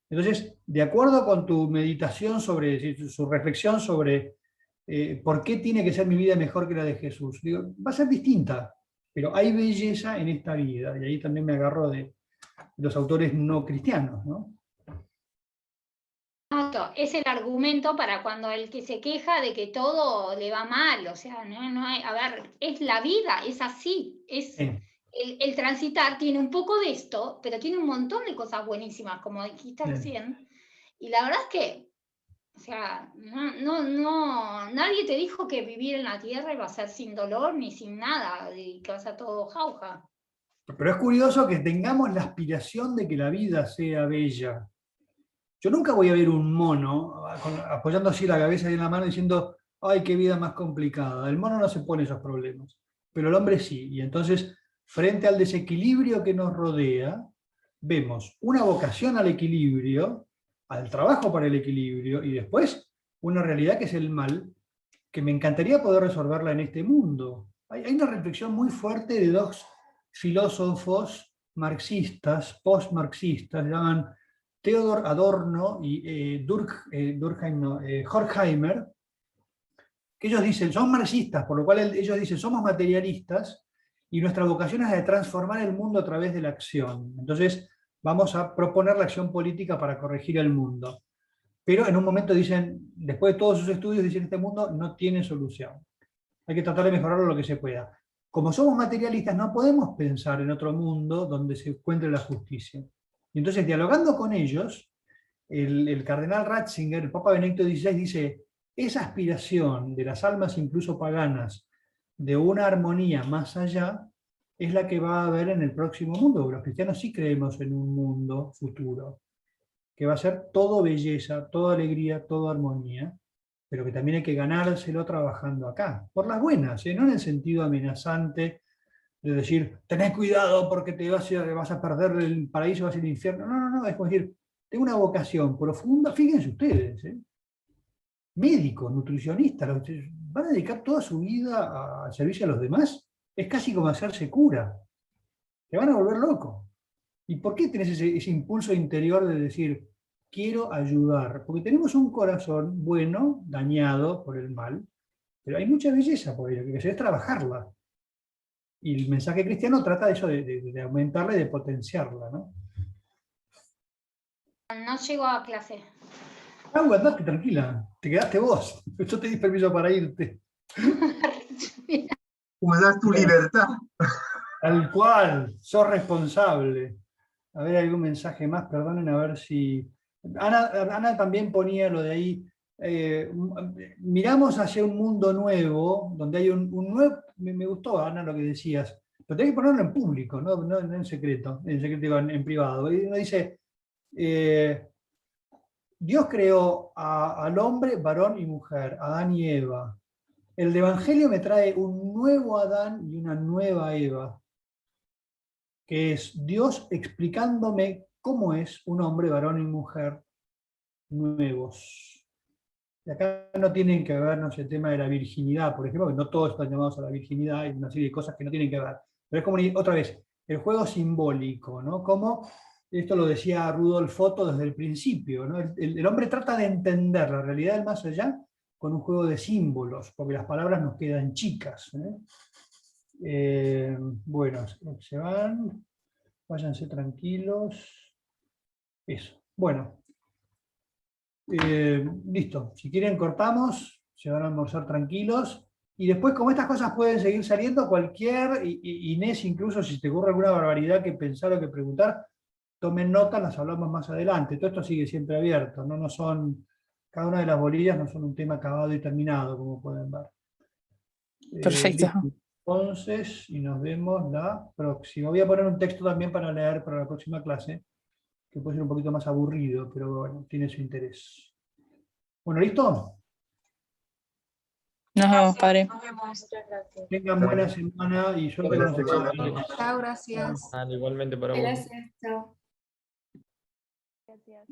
Entonces, de acuerdo con tu meditación sobre, su reflexión sobre por qué tiene que ser mi vida mejor que la de Jesús, digo, va a ser distinta, pero hay belleza en esta vida, y ahí también me agarro de los autores no cristianos, ¿no? Es el argumento para cuando el que se queja de que todo le va mal, o sea, no hay, a ver, es la vida, es así, es el transitar tiene un poco de esto, pero tiene un montón de cosas buenísimas, como dijiste recién, y la verdad es que, o sea, nadie te dijo que vivir en la tierra iba a ser sin dolor ni sin nada, y que va a ser todo jauja. Pero es curioso que tengamos la aspiración de que la vida sea bella. Yo nunca voy a ver un mono apoyando así la cabeza y en la mano diciendo, ay, qué vida más complicada. El mono no se pone esos problemas, pero el hombre sí. Y entonces, frente al desequilibrio que nos rodea, vemos una vocación al equilibrio, al trabajo para el equilibrio, y después una realidad que es el mal, que me encantaría poder resolverla en este mundo. Hay una reflexión muy fuerte de dos filósofos marxistas, post-marxistas, se llaman Theodor Adorno y Horkheimer, que ellos dicen, son marxistas, por lo cual ellos dicen, somos materialistas y nuestra vocación es de transformar el mundo a través de la acción. Entonces, vamos a proponer la acción política para corregir el mundo. Pero en un momento dicen, después de todos sus estudios, dicen, este mundo no tiene solución. Hay que tratar de mejorarlo lo que se pueda. Como somos materialistas, no podemos pensar en otro mundo donde se encuentre la justicia. Y entonces, dialogando con ellos, el cardenal Ratzinger, el Papa Benedicto XVI, dice, esa aspiración de las almas, incluso paganas, de una armonía más allá, es la que va a haber en el próximo mundo. Los cristianos sí creemos en un mundo futuro, que va a ser todo belleza, toda alegría, toda armonía, pero que también hay que ganárselo trabajando acá, por las buenas, no en el sentido amenazante de decir, tenés cuidado porque te vas a perder el paraíso, vas a ir al infierno. No, es como decir, tengo una vocación profunda, fíjense ustedes, médicos, nutricionistas, van a dedicar toda su vida al servicio a los demás, es casi como hacerse cura, te van a volver loco. ¿Y por qué tenés ese impulso interior de decir, quiero ayudar? Porque tenemos un corazón bueno, dañado por el mal, pero hay mucha belleza por ello, que se debe trabajarla. Y el mensaje cristiano trata de eso, de aumentarla y de potenciarla, ¿no? No llego a clase. Andate, tranquila, te quedaste vos. Yo te di permiso para irte. Usas tu libertad. Tal cual, sos responsable. A ver, algún mensaje más, perdonen, a ver si... Ana también ponía lo de ahí, miramos hacia un mundo nuevo, donde hay un nuevo... Me gustó, Ana, lo que decías, pero tenés que ponerlo en público, no en secreto, en privado. Y uno dice, Dios creó al hombre, varón y mujer, Adán y Eva. El Evangelio me trae un nuevo Adán y una nueva Eva, que es Dios explicándome cómo es un hombre, varón y mujer nuevos. Y acá no tienen que ver, no sé, el tema de la virginidad, por ejemplo, que no todos están llamados a la virginidad, hay una serie de cosas que no tienen que ver. Pero es como, otra vez, el juego simbólico, ¿no? Como, esto lo decía Rudolf Otto desde el principio, ¿no? El hombre trata de entender la realidad del más allá con un juego de símbolos, porque las palabras nos quedan chicas. Bueno, se van, váyanse tranquilos. Eso. Bueno. Listo. Si quieren cortamos, se van a almorzar tranquilos. Y después, como estas cosas pueden seguir saliendo, Inés, incluso si te ocurre alguna barbaridad que pensar o que preguntar, tomen nota, las hablamos más adelante. Todo esto sigue siempre abierto, no son, cada una de las bolillas no son un tema acabado y terminado, como pueden ver. Perfecto. Entonces, y nos vemos la próxima. Voy a poner un texto también para leer para la próxima clase, que puede ser un poquito más aburrido, pero bueno, tiene su interés. Bueno, ¿listo? Nos vemos, padre. Nos vemos. Muchas gracias. Tengan buena semana y suerte con los exámenes. Chao, gracias. Igualmente para vos. Gracias, chao. Gracias.